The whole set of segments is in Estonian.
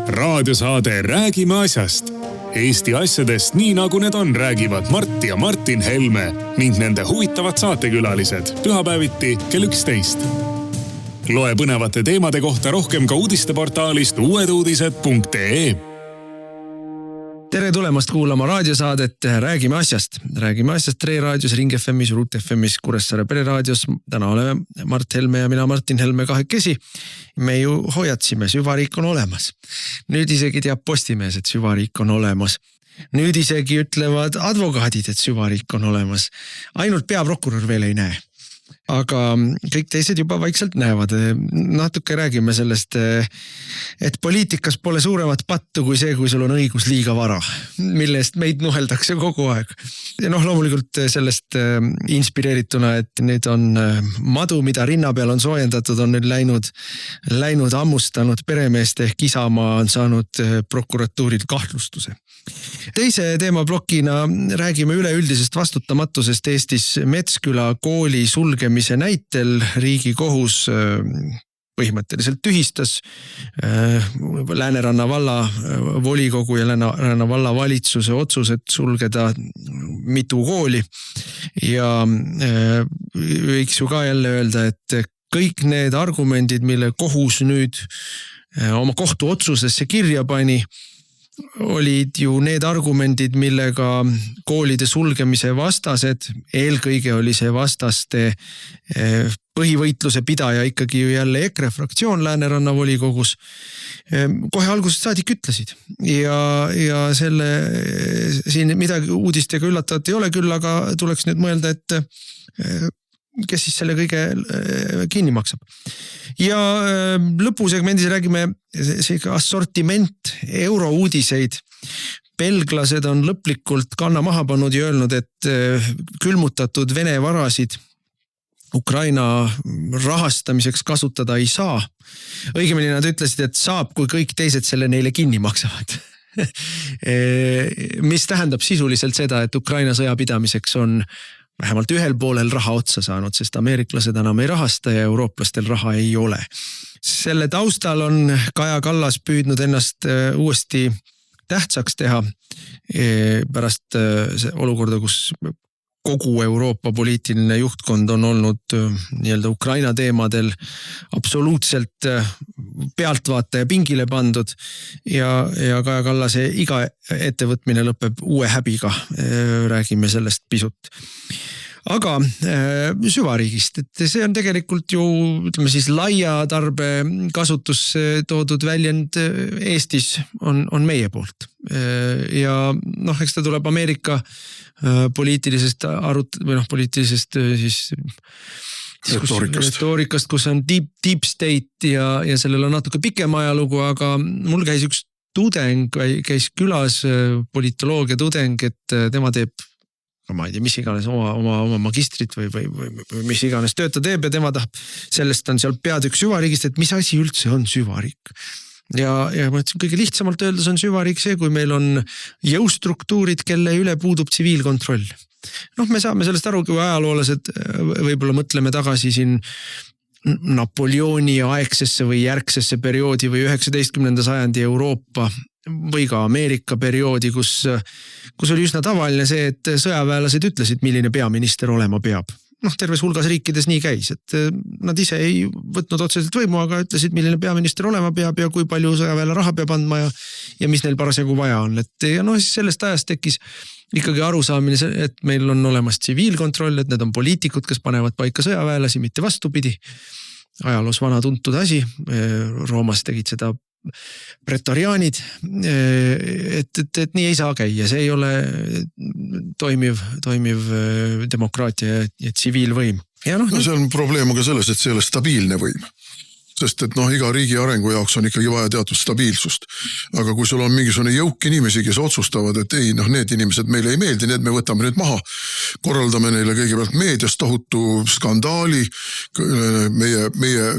Raadiosaade Räägime asjast. Eesti asjadest nii nagu need on, räägivad Mart ja Martin Helme ning nende huvitavad saatekülalised pühapäeviti kell 11. Loe põnevate teemade kohta rohkem ka uudisteportaalist uueduudised.ee. Tere tulemast kuulama raadiosaadet Räägime asjast. Räägime asjast Tre raadios, Ring FM'is, Ruut FM'is, Kuressaare Pere raadios. Täna oleme Mart Helme ja mina Martin Helme kahekesi. Me ju hoiatsime, süvariik on olemas. Nüüd isegi teab Postimees, et süvariik on olemas. Nüüd isegi ütlevad advokaadid, et süvariik on olemas. Ainult peaprokurör veel ei näe. Aga kõik teised juba vaikselt näevad. Natuke räägime sellest, et poliitikas pole suuremat pattu kui see, kui sul on õigus liiga vara, mille eest meid nuheldakse kogu aeg. Ja loomulikult sellest inspireerituna, et nüüd on madu, mida rinna peal on soojendatud, on nüüd läinud ammustanud peremeest ehk Isamaa on saanud prokuratuurilt kahtlustuse. Teise teemablokina räägime üleüldisest vastutamatusest Eestis Metsküla kooli sulgemise näitel. Riigikohus põhimõtteliselt tühistas Lääneranna valla volikogu ja Lääneranna valla valitsuse otsused sulgeda mitu kooli. Ja võiks ju ka jälle öelda, et kõik need argumendid, mille kohus nüüd oma kohtuotsusesse kirja pani, olid ju need argumendid, millega koolide sulgemise vastased, eelkõige oli see vastaste põhivõitluse pidaja ikkagi ju jälle EKRE fraktsioon Lääneranna volikogus, kohe algusest saadik ütlesid. Ja siin midagi uudistega üllatavat ei ole küll, aga tuleks nüüd mõelda, et kes siis selle kõige kinni maksab. Ja lõpusegmendis räägime assortiment eurouudiseid. Belglased on lõplikult kanna maha pannud ja öelnud, et külmutatud Vene varasid Ukraina rahastamiseks kasutada ei saa. Õigemini nad ütlesid, et saab, kui kõik teised selle neile kinni maksavad. Mis tähendab sisuliselt seda, et Ukraina sõjapidamiseks on vähemalt ühel poolel raha otsa saanud, sest ameeriklased enam ei rahasta ja eurooplastel raha ei ole. Selle taustal on Kaja Kallas püüdnud ennast uuesti tähtsaks teha pärast olukorda, kus kogu Euroopa poliitiline juhtkond on olnud nii-öelda Ukraina teemadel absoluutselt pealtvaataja pingile pandud ja Kaja Kallase iga ettevõtmine lõpeb uue häbiga. Räägime sellest pisut. Aga süvariigist, et see on tegelikult ju, ütleme siis, laia tarbe kasutus toodud väljend Eestis on meie poolt. Ja eks ta tuleb Ameerika poliitilisest poliitilisest siis retoorikast, kus on deep state ja sellel on natuke pikem ajalugu, aga mul käis üks tudeng, käis külas politoloogia tudeng, et tema teeb, ma ei tea, mis iganes oma magistrit või mis iganes tööd ta teeb ja tema tahab, sellest on seal peatükk süvariigist, et mis asi üldse on süvariik. Ja ma ütlesin, kõige lihtsamalt öeldes on süvariik see, kui meil on jõustruktuurid, kelle üle puudub tsiviilkontroll. Me saame sellest aru, kui ajaloolased võib-olla mõtleme tagasi siin Napoleoni aegsesse või järgsesse perioodi või 19. sajandi Euroopa või ka Ameerika perioodi, kus oli üsna tavaline see, et sõjaväelased ütlesid, milline peaminister olema peab. Terves hulgas riikides nii käis, et nad ise ei võtnud otseselt võimu, aga ütlesid, milline peaminister olema peab ja kui palju sõjaväele raha peab andma ja mis neil parasjagu vaja on. Siis sellest ajast tekkis ikkagi arusaamine, et meil on olemas tsiviilkontroll, et need on poliitikud, kes panevad paika sõjaväelasi, mitte vastupidi. Ajaloos vana tuntud asi, Roomas tegid seda pretoriaanid, et nii ei saa käia, see ei ole toimiv demokraatia ja tsiviilvõim. See on probleem ka selles, et see ei ole stabiilne võim. Sest et iga riigi arengu jaoks on ikkagi vaja teatud stabiilsust. Aga kui sul on mingisugune jõuk inimesi, kes otsustavad, et ei, need inimesed meile ei meeldi, need me võtame nüüd maha, korraldame neile kõigepealt meedias tohutu skandaali, meie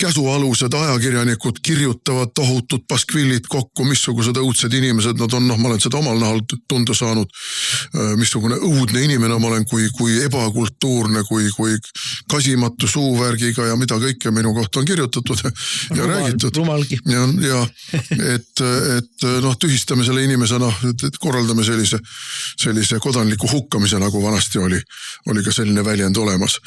käsualused ajakirjanikud kirjutavad tohutud paskvillid kokku, missugused õudsed inimesed nad on, ma olen seda omal nahal tunda saanud, missugune õudne inimene ma olen, kui ebakultuurne, kui kasimatu suuvärgiga ja mida kõike minu kohta on kirjutatud ja räägitud. Rumalgi. Ja et tühistame selle inimese, et korraldame sellise kodanliku hukkamise, nagu vanasti oli ka selline väljend olemas.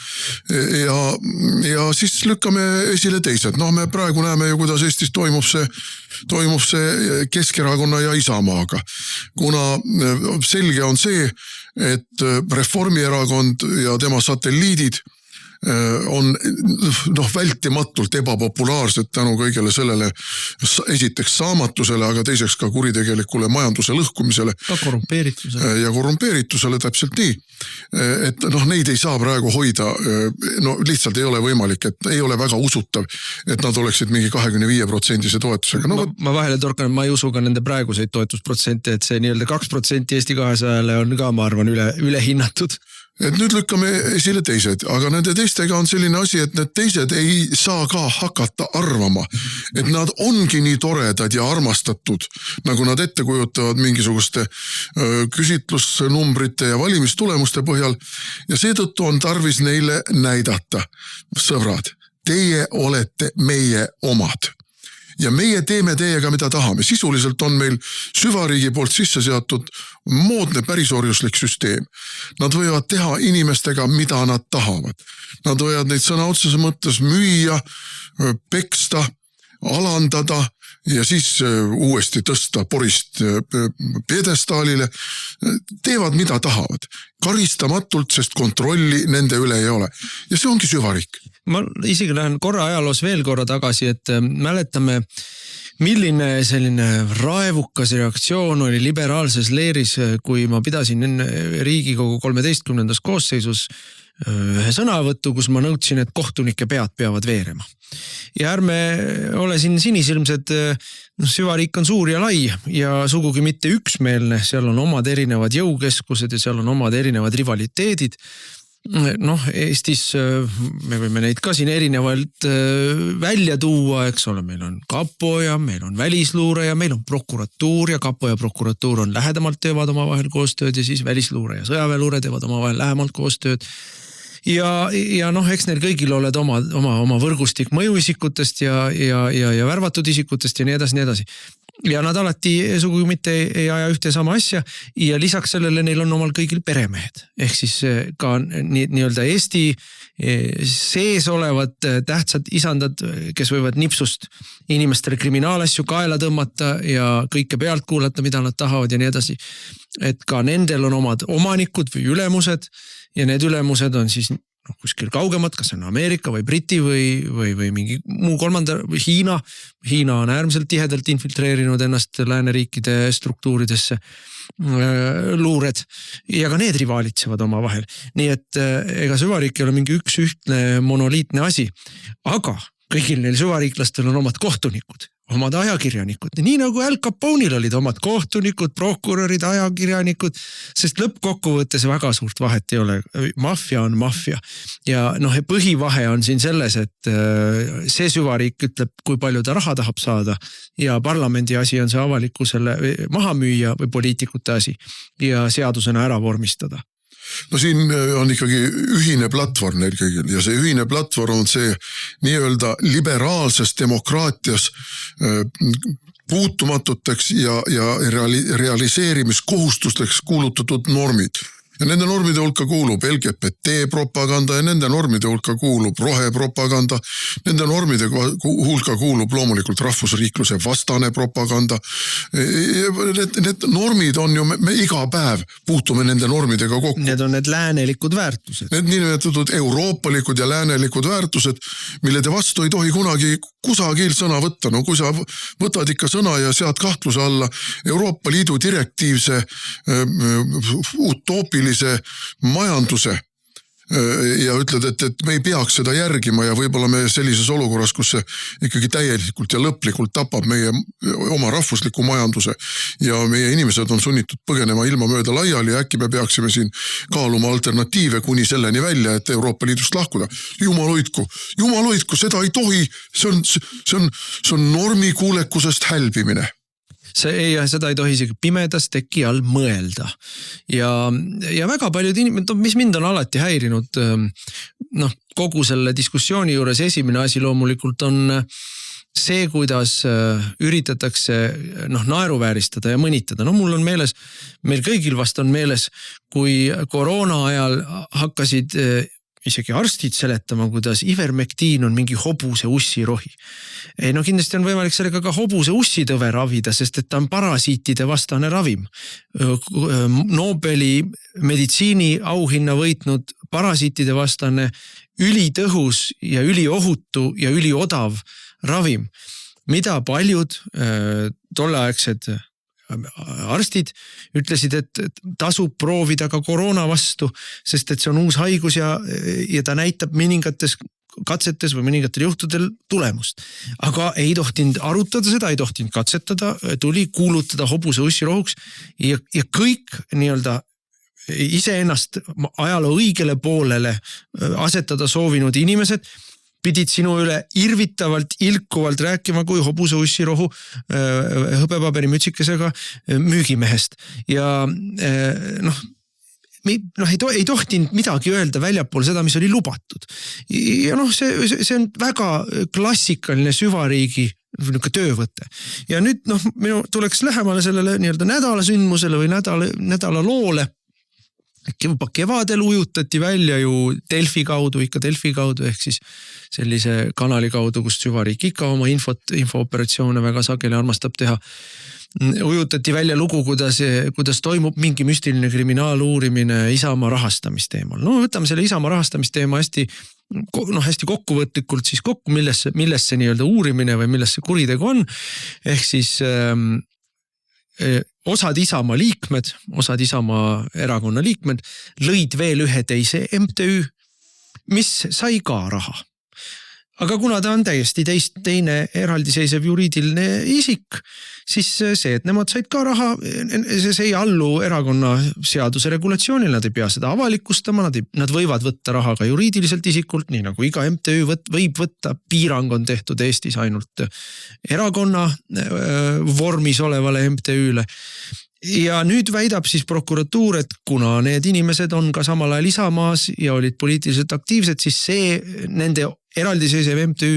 Ja siis lükkame esile teised. Me praegu näeme ju, kuidas Eestis toimub see Keskerakonna ja Isamaaga. Kuna selge on see, et Reformierakond ja tema satelliidid on vältimatult ebapopulaarsed tänu kõigele sellele esiteks saamatusele, aga teiseks ka kuritegelikule majanduse lõhkumisele. Ka korrumpeeritusele. Ja korrumpeeritusele täpselt nii. Et neid ei saa praegu hoida, lihtsalt ei ole võimalik, et ei ole väga usutav, et nad oleksid mingi 25% toetusega. Ma vahele torkan, ma ei usu ka nende praeguseid toetusprotsente, et see nii-öelda 2% Eesti 200-le on ka, ma arvan, üle hinnatud. Et nüüd lükkame esile teised, aga nende teistega on selline asi, et need teised ei saa ka hakata arvama, et nad ongi nii toredad ja armastatud, nagu nad ette kujutavad mingisuguste küsitlusnumbrite ja valimistulemuste põhjal ja seetõttu on tarvis neile näidata. Sõbrad, teie olete meie omad. Ja meie teeme teiega, mida tahame. Sisuliselt on meil süvariigi poolt sisse seatud moodne pärisorjuslik süsteem. Nad võivad teha inimestega, mida nad tahavad. Nad võivad neid sõna otseses mõttes müüa, peksta, alandada ja siis uuesti tõsta porist piedestaalile. Teevad, mida tahavad. Karistamatult, sest kontrolli nende üle ei ole. Ja see ongi süvariik. Ma isegi lähen korra ajaloos veel korra tagasi, et mäletame, milline selline raevukas reaktsioon oli liberaalses leeris, kui ma pidasin enne Riigikogu 13. koosseisus ühe sõnavõttu, kus ma nõudsin, et kohtunike pead peavad veerema. Ja ärme ole siin sinisilmsed, süvariik on suur ja lai ja sugugi mitte üksmeelne, seal on omad erinevad jõukeskused ja seal on omad erinevad rivaliteedid. Eestis me võime neid ka siin erinevalt välja tuua, eks ole, meil on kapo ja meil on välisluure ja meil on prokuratuur ja kapo ja prokuratuur on lähedamalt teevad oma vahel koostööd ja siis välisluure ja sõjaväeluure teevad oma vahel lähemalt koostööd. Ja eks neil kõigil oled oma võrgustik mõjuisikutest ja värvatud isikutest ja nii edasi. Ja nad alati sugugi mitte ei aja ühte sama asja ja lisaks sellele neil on omal kõigil peremehed. Ehk siis ka nii-öelda Eesti sees olevad tähtsad isandad, kes võivad nipsust inimestele kriminaalasju kaela tõmmata ja kõike pealt kuulata, mida nad tahavad ja nii edasi. Et ka nendel on omad omanikud või ülemused ja need ülemused on siis kuskil kaugemad, kas on Ameerika või Briti või mingi muu kolmanda või Hiina. Hiina on äärmiselt tihedalt infiltreerinud ennast lääneriikide struktuuridesse luured ja ka need rivaalitsevad oma vahel. Nii et ega süvariik ei ole mingi üks ühtne monoliitne asi, aga kõigil neil süvariiklastel on omad kohtunikud, omad ajakirjanikud, nii nagu Al Capone'il olid omad kohtunikud, prokurörid, ajakirjanikud, sest lõppkokkuvõttes väga suurt vahet ei ole. Mafia on mafia ja põhivahe on siin selles, et see süvariik ütleb, kui palju ta raha tahab saada ja parlamendi asi on see avalikkusele maha müüa või poliitikute asi ja seadusena ära vormistada. Siin on ikkagi ühine platvorm neil kõigil ja see ühine platvorm on see nii-öelda liberaalses demokraatias puutumatuteks ja realiseerimiskohustusteks kuulutatud normid. Ja nende normide hulka kuulub LGBT propaganda ja nende normide hulka kuulub rohepropaganda. Nende normide hulka kuulub loomulikult rahvusriikluse vastane propaganda. Need normid on ju, me iga päev puutume nende normidega kokku. Need on need läänelikud väärtused. Need niinimetatud euroopalikud ja läänelikud väärtused, millede vastu ei tohi kunagi kusagil sõna võtta. No kui sa võtad ikka sõna ja sead kahtluse alla Euroopa Liidu direktiivse utoopilise majanduse ja ütled, et me ei peaks seda järgima ja võib-olla me sellises olukorras, kus see ikkagi täielikult ja lõplikult tapab meie oma rahvusliku majanduse ja meie inimesed on sunnitud põgenema ilma mööda laiali ja äkki me peaksime siin kaaluma alternatiive kuni selleni välja, et Euroopa Liidust lahkuda. Jumal hoidku, seda ei tohi, see on normikuulekusest hälbimine. Seda ei tohi isegi pimedas teki all mõelda. Ja väga paljud inimesed, mis mind on alati häirinud, kogu selle diskussiooni juures esimene asi loomulikult on see, kuidas üritatakse naeruvääristada ja mõnitada. Mul on meeles, meil kõigil vast on meeles, kui koroona ajal hakkasid isegi arstid seletama, kuidas ivermektiin on mingi hobuse ussirohi. Kindlasti on võimalik sellega ka hobuse ussitõve ravida, sest et ta on parasiitide vastane ravim. Nobeli meditsiini auhinna võitnud parasiitide vastane ülitõhus ja üliohutu ja üliodav ravim, mida paljud tolleaegsed arstid ütlesid, et tasub proovida ka koroona vastu, sest et see on uus haigus ja ta näitab mõningates katsetes või mõningatel juhtudel tulemust. Aga ei tohtinud arutada seda, ei tohtinud katsetada, tuli kuulutada hobuse ussirohuks ja kõik nii-öelda iseennast ajaloo õigele poolele asetada soovinud inimesed pidid sinu üle irvitavalt, ilkuvalt rääkima kui hobuse ussirohu hõbepaberi mütsikesega müügimehest. Ja ei tohtinud midagi öelda väljapool seda, mis oli lubatud. Ja see on väga klassikaline süvariigi töövõte. Ja nüüd minu tuleks lähemale sellele nii-öelda nädalasündmusele või nädala loole. Juba kevadel ujutati välja ju Delfi kaudu ehk siis sellise kanali kaudu, kus süvariik ikka oma infooperatsioone väga sageli armastab teha. Ujutati välja lugu, kuidas toimub mingi müstiline kriminaaluurimine Isamaa rahastamisteemal. Võtame selle Isamaa rahastamisteema hästi kokkuvõtlikult siis kokku, milles see nii-öelda uurimine või milles see kuritegu on. Ehk siis osad Isamaa liikmed, osad Isamaa erakonna liikmed lõid veel ühe teise MTÜ, mis sai ka raha. Aga kuna ta on täiesti teine eraldiseisev juriidiline isik, siis see, et nemad said ka raha, see ei allu erakonna seaduse regulatsioonil, nad ei pea seda avalikustama, nad võivad võtta raha ka juriidiliselt isikult, nii nagu iga MTÜ võib võtta, piirang on tehtud Eestis ainult erakonna vormis olevale MTÜ-le. Ja nüüd väidab siis prokuratuur, et kuna need inimesed on ka samal ajal Isamaas ja olid poliitiliselt aktiivsed, siis see nende eraldiseisev MTÜ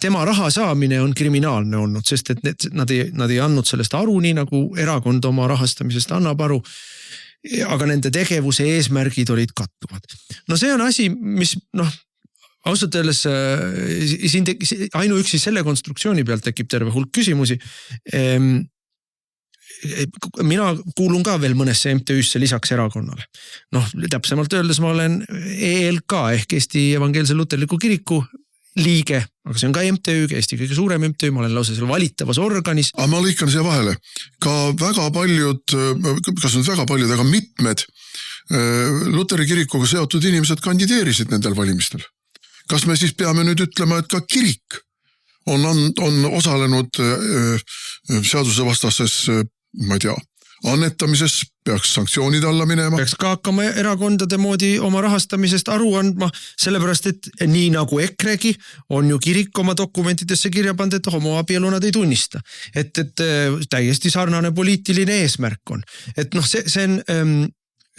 tema raha saamine on kriminaalne olnud, sest et nad ei andnud sellest aru, nii nagu erakond oma rahastamisest annab aru, aga nende tegevuse eesmärgid olid kattuvad. See on asi, mis ausalt öeldes ainuüksi selle konstruktsiooni pealt tekib terve hulk küsimusi. Mina kuulun ka veel mõnesse MTÜ-sse lisaks erakonnale. Täpsemalt öeldes ma olen ELK ehk Eesti Evangeelse Luterliku Kiriku liige, aga see on ka MTÜ, Eesti kõige suurem MTÜ, ma olen lausa seal valitavas organis. Aga ma lõikan siia vahele. Ka väga paljud, aga mitmed Luteri kirikuga seotud inimesed kandideerisid nendel valimistel. Kas me siis peame nüüd ütlema, et ka kirik on osalenud seadusevastases, ma ei tea, annetamises, peaks sanktsioonid alla minema? Peaks ka hakkama erakondade moodi oma rahastamisest aru andma, sellepärast et nii nagu EKRE-gi on ju kirik oma dokumentidesse kirja pandud, et homoabielu nad ei tunnista. Et täiesti sarnane poliitiline eesmärk on. Et see on,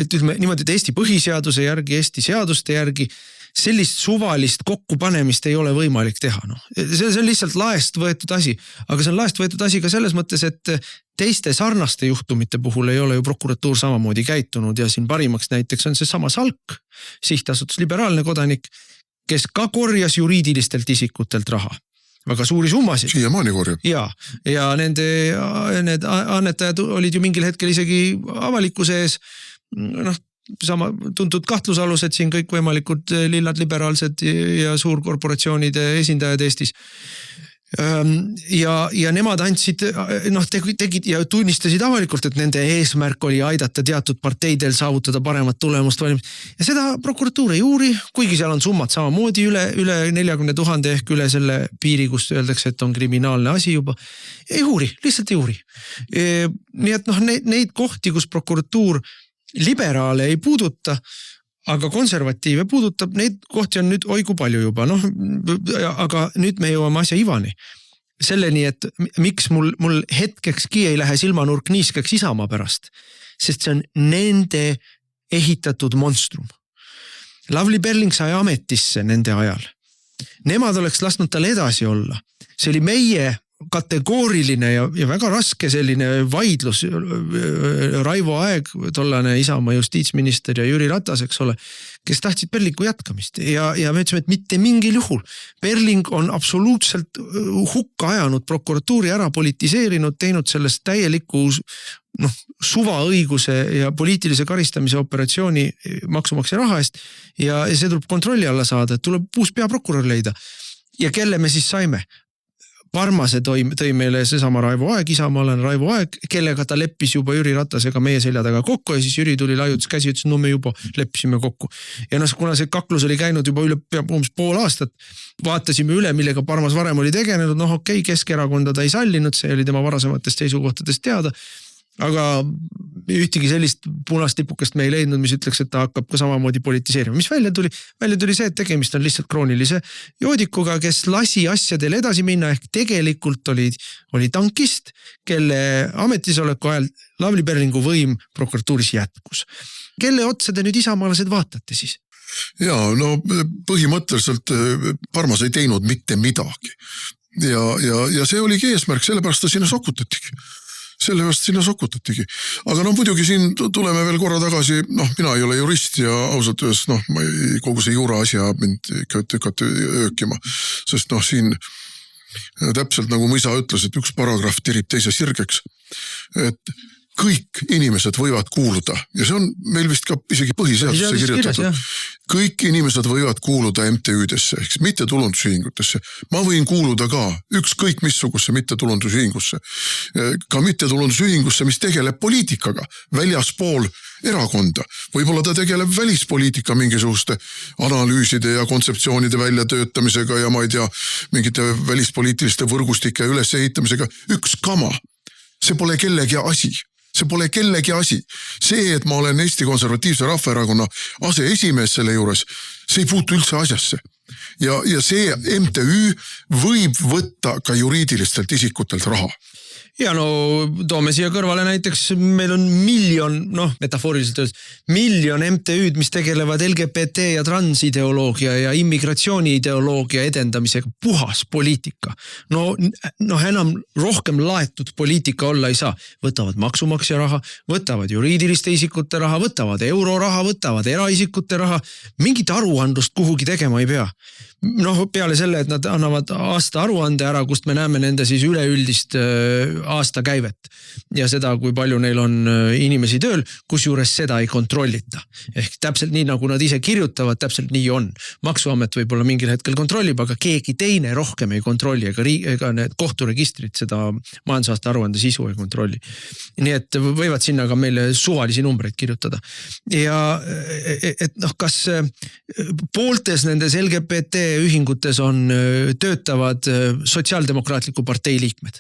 ütleme niimoodi, et Eesti põhiseaduse järgi, Eesti seaduste järgi sellist suvalist kokkupanemist ei ole võimalik teha. See on lihtsalt laest võetud asi, aga see on laest võetud asi ka selles mõttes, et teiste sarnaste juhtumite puhul ei ole ju prokuratuur samamoodi käitunud ja siin parimaks näiteks on see sama Salk, sihtasutus Liberaalne Kodanik, kes ka korjas juriidilistelt isikutelt raha. Väga suuri summasid. Siiamaani korjab. Ja need annetajad olid ju mingil hetkel isegi avalikkuse ees, sama tuntud kahtlusalused siin kõik võimalikud lillad liberaalsed ja suurkorporatsioonide esindajad Eestis. ja nemad andsid, tegid ja tunnistasid avalikult, et nende eesmärk oli aidata teatud parteidel saavutada paremat tulemust valimis. Ja seda prokuratuur ei uuri, kuigi seal on summad samamoodi üle 40 000 ehk üle selle piiri, kus öeldakse, et on kriminaalne asi juba. Ei uuri, lihtsalt ei uuri. Nii et neid kohti, kus prokuratuur liberaale ei puuduta, aga konservatiive puudutab, neid kohti on nüüd oigu palju juba, aga nüüd me jõuame asja ivani. Selleni, et miks mul hetkekski ei lähe silmanurk niiskeks Isamaa pärast, sest see on nende ehitatud monstrum. Lavly Perling sai ametisse nende ajal. Nemad oleks lasknud tal edasi olla. See oli meie kategooriline ja väga raske selline vaidlus. Raivo Aeg, tollane Isamaa justiitsminister ja Jüri Ratas, eks ole, kes tahtsid Perlingu jätkamist ja me ütlesime, et mitte mingil juhul. Perling on absoluutselt hukka ajanud prokuratuuri ära politiseerinud, teinud sellest täieliku suvaõiguse ja poliitilise karistamise operatsiooni maksumaksja raha eest ja see tuleb kontrolli alla saada, et tuleb uus peaprokurör leida. Ja kelle me siis saime? Parmase tõi meile seesama Raivo Aeg, Isamaalane Raivo Aeg, kellega ta leppis juba Jüri Ratasega meie selja taga kokku ja siis Jüri tuli laiutas käsi, ütles, me juba leppisime kokku. Ja kuna see kaklus oli käinud juba üle umbes pool aastat, vaatasime üle, millega Parmas varem oli tegenenud, Keskerakonda ta ei sallinud, see oli tema varasematest seisukohtadest teada. Aga ühtegi sellist punast tipukest me ei leidnud, mis ütleks, et ta hakkab ka samamoodi politiseerima. Mis välja tuli? Välja tuli see, et tegemist on lihtsalt kroonilise joodikuga, kes lasi asjadel edasi minna, ehk tegelikult oli tankist, kelle ametisoleku ajal Lavly Perlingu võim prokuratuuris jätkus. Kelle otsa te nüüd isamaalased vaatate siis? Ja põhimõtteliselt Parmas ei teinud mitte midagi. Ja see oligi eesmärk, sellepärast ta sinna sokutatigi. Aga muidugi siin tuleme veel korra tagasi, mina ei ole jurist ja ausalt öeldes, kogu see juura asja mind tükati öökima, sest siin täpselt nagu mu isa ütles, et üks paragrahv tirib teise sirgeks, et kõik inimesed võivad kuuluda ja see on meil vist ka isegi põhiseadusse kirjutatud. Kõik inimesed võivad kuuluda MTÜ-desse, ehk mittetulundusühingutesse. Ma võin kuuluda ka ükskõik missuguse mittetulundusühingusse. Ka mittetulundusühingusse, mis tegeleb poliitikaga väljaspool erakonda. Võib-olla ta tegeleb välispoliitika mingisuguste analüüside ja kontseptsioonide väljatöötamisega ja ma ei tea, mingite välispoliitiliste võrgustike ülesehitamisega. Üks kama. See pole kellegi asi. See, et ma olen Eesti Konservatiivse Rahvaerakonna aseesimees selle juures, see ei puutu üldse asjasse. Ja see MTÜ võib võtta ka juriidilistelt isikutelt raha. Ja toome siia kõrvale näiteks, meil on metafooriliselt öeldes, miljon MTÜ-d, mis tegelevad LGBT ja transideoloogia ja immigratsiooniideoloogia edendamisega, puhas poliitika. Enam rohkem laetud poliitika olla ei saa. Võtavad maksumaksja raha, võtavad juriidiliste isikute raha, võtavad euroraha, võtavad eraisikute raha. Mingit aruandlust kuhugi tegema ei pea. Peale selle, et nad annavad aasta aruande ära, kust me näeme nende siis üleüldist aasta käivet ja seda, kui palju neil on inimesi tööl, kusjuures seda ei kontrollita. Ehk täpselt nii, nagu nad ise kirjutavad, täpselt nii on. Maksuamet võib-olla mingil hetkel kontrollib, aga keegi teine rohkem ei kontrolli, ega need kohturegistrid seda majandusaasta aruande sisu ei kontrolli. Nii et võivad sinna ka meile suvalisi numbreid kirjutada. Ja kas pooltes nendes LGBT ühingutes töötavad sotsiaaldemokraatliku partei liikmed.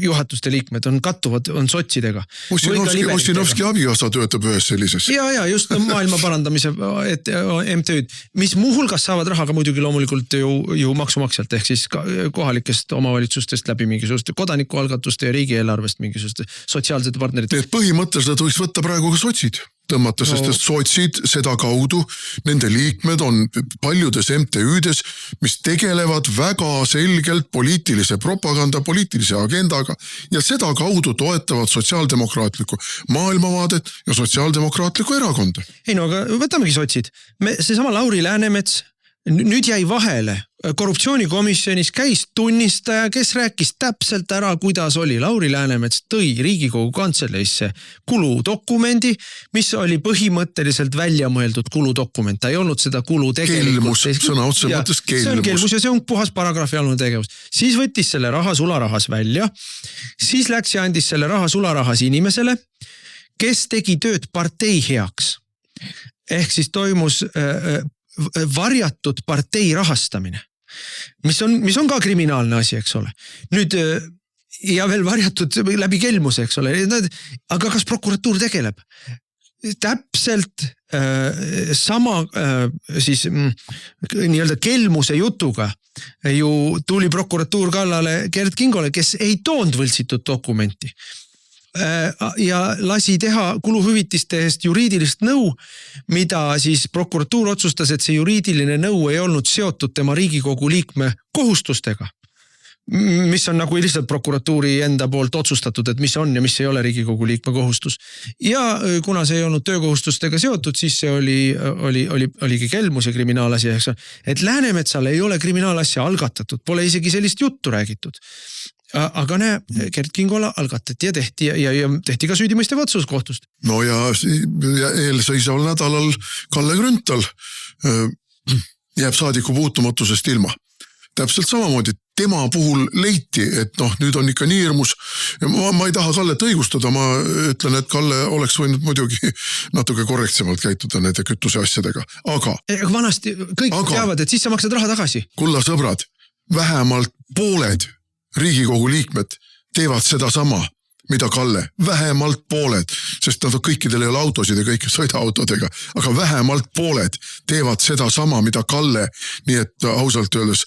Juhatuste liikmed kattuvad, on sotsidega. Ossinovski abikaasa töötab ühes sellises. Ja just maailma parandamise MTÜ-d, mis muuhulgas saavad raha ka muidugi loomulikult ju maksumaksjalt, ehk siis kohalikest omavalitsustest läbi mingisuguste kodanikualgatuste ja riigieelarvest mingisuguste sotsiaalsete partnerite. Põhimõtteliselt võiks võtta praegu ka sotsid tõmmata, sest sotsid seda kaudu, nende liikmed on paljudes MTÜ-des, mis tegelevad väga selgelt poliitilise propaganda, poliitilise agendaga ja seda kaudu toetavad sotsiaaldemokraatlikku maailmavaadet ja sotsiaaldemokraatlikku erakonda. Aga võtamegi sotsid. Seesama Lauri Läänemets, nüüd jäi vahele korruptsioonikomisjonis käis tunnistaja, kes rääkis täpselt ära, kuidas oli. Lauri Läänemets tõi Riigikogu kantseleisse kuludokumendi, mis oli põhimõtteliselt välja mõeldud kuludokument. Ta ei olnud seda kulu tegelikult. Kelmus, sõna otse mõttes kelmus. See on kelmus ja see on puhas paragrahvi alune tegevus. Siis võttis selle raha sularahas välja, siis läks ja andis selle raha sularahas inimesele, kes tegi tööd partei heaks. Ehk siis toimus varjatud partei rahastamine, mis on ka kriminaalne asi, eks ole. Nüüd ja veel varjatud läbi kelmuse, eks ole. Aga kas prokuratuur tegeleb? Täpselt sama siis nii-öelda kelmuse jutuga ju tuli prokuratuur kallale Gert Kingole, kes ei toonud võltsitud dokumenti. Ja lasi teha kuluhüvitiste eest juriidilist nõu, mida siis prokuratuur otsustas, et see juriidiline nõu ei olnud seotud tema Riigikogu liikme kohustustega, mis on nagu lihtsalt prokuratuuri enda poolt otsustatud, et mis on ja mis ei ole Riigikogu liikme kohustus. Ja kuna see ei olnud töökohustustega seotud, siis see oligi kelmus ja kriminaalasi. Et Läänemetsal ei ole kriminaalasja algatatud, pole isegi sellist juttu räägitud. Aga Gert Kingola algatati ja tehti ka süüdimõistev otsus kohtust. No ja eelseisaval nädalal Kalle Grünthal jääb saadiku puutumatusest ilma. Täpselt samamoodi tema puhul leiti, et nüüd on ikka nii hirmus. Ma ei taha Kallet õigustada, ma ütlen, et Kalle oleks võinud muidugi natuke korrektsemalt käituda nende kütuse asjadega. Aga vanasti kõik teavad, et siis sa maksad raha tagasi. Kulla sõbrad, vähemalt pooled Riigikogu liikmed teevad seda sama, mida Kalle. Vähemalt pooled, sest nad kõikidel ei ole autosid ja kõik sõidaautodega, aga vähemalt pooled teevad seda sama, mida Kalle. Nii et ausalt öeldes,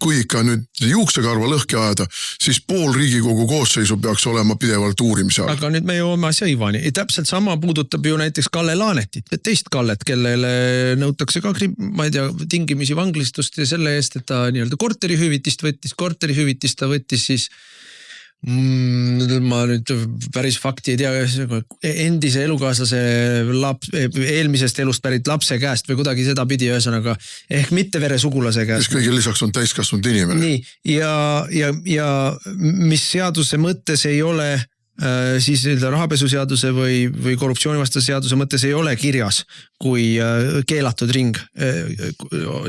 kui ikka nüüd juuksekarva lõhki ajada, siis pool Riigikogu koosseisu peaks olema pidevalt uurimise all. Aga nüüd me jõuame asja Ivani. Täpselt sama puudutab ju näiteks Kalle Laanetit, teist Kallet, kellele nõutakse ka, ma ei tea, tingimisi vanglistust ja selle eest, et ta nii-öelda korterihüvitist võttis, ta võttis siis ma nüüd päris fakti ei tea, endise elukaaslase eelmisest elust pärit lapse käest või kuidagi seda pidi ühesõnaga, ehk mitte veresugulase käest. Kes kõige lisaks on täiskasvanud inimene. Nii, ja mis seaduse mõttes ei ole siis rahapesuseaduse või korruptsioonivastase seaduse mõttes ei ole kirjas kui keelatud ring,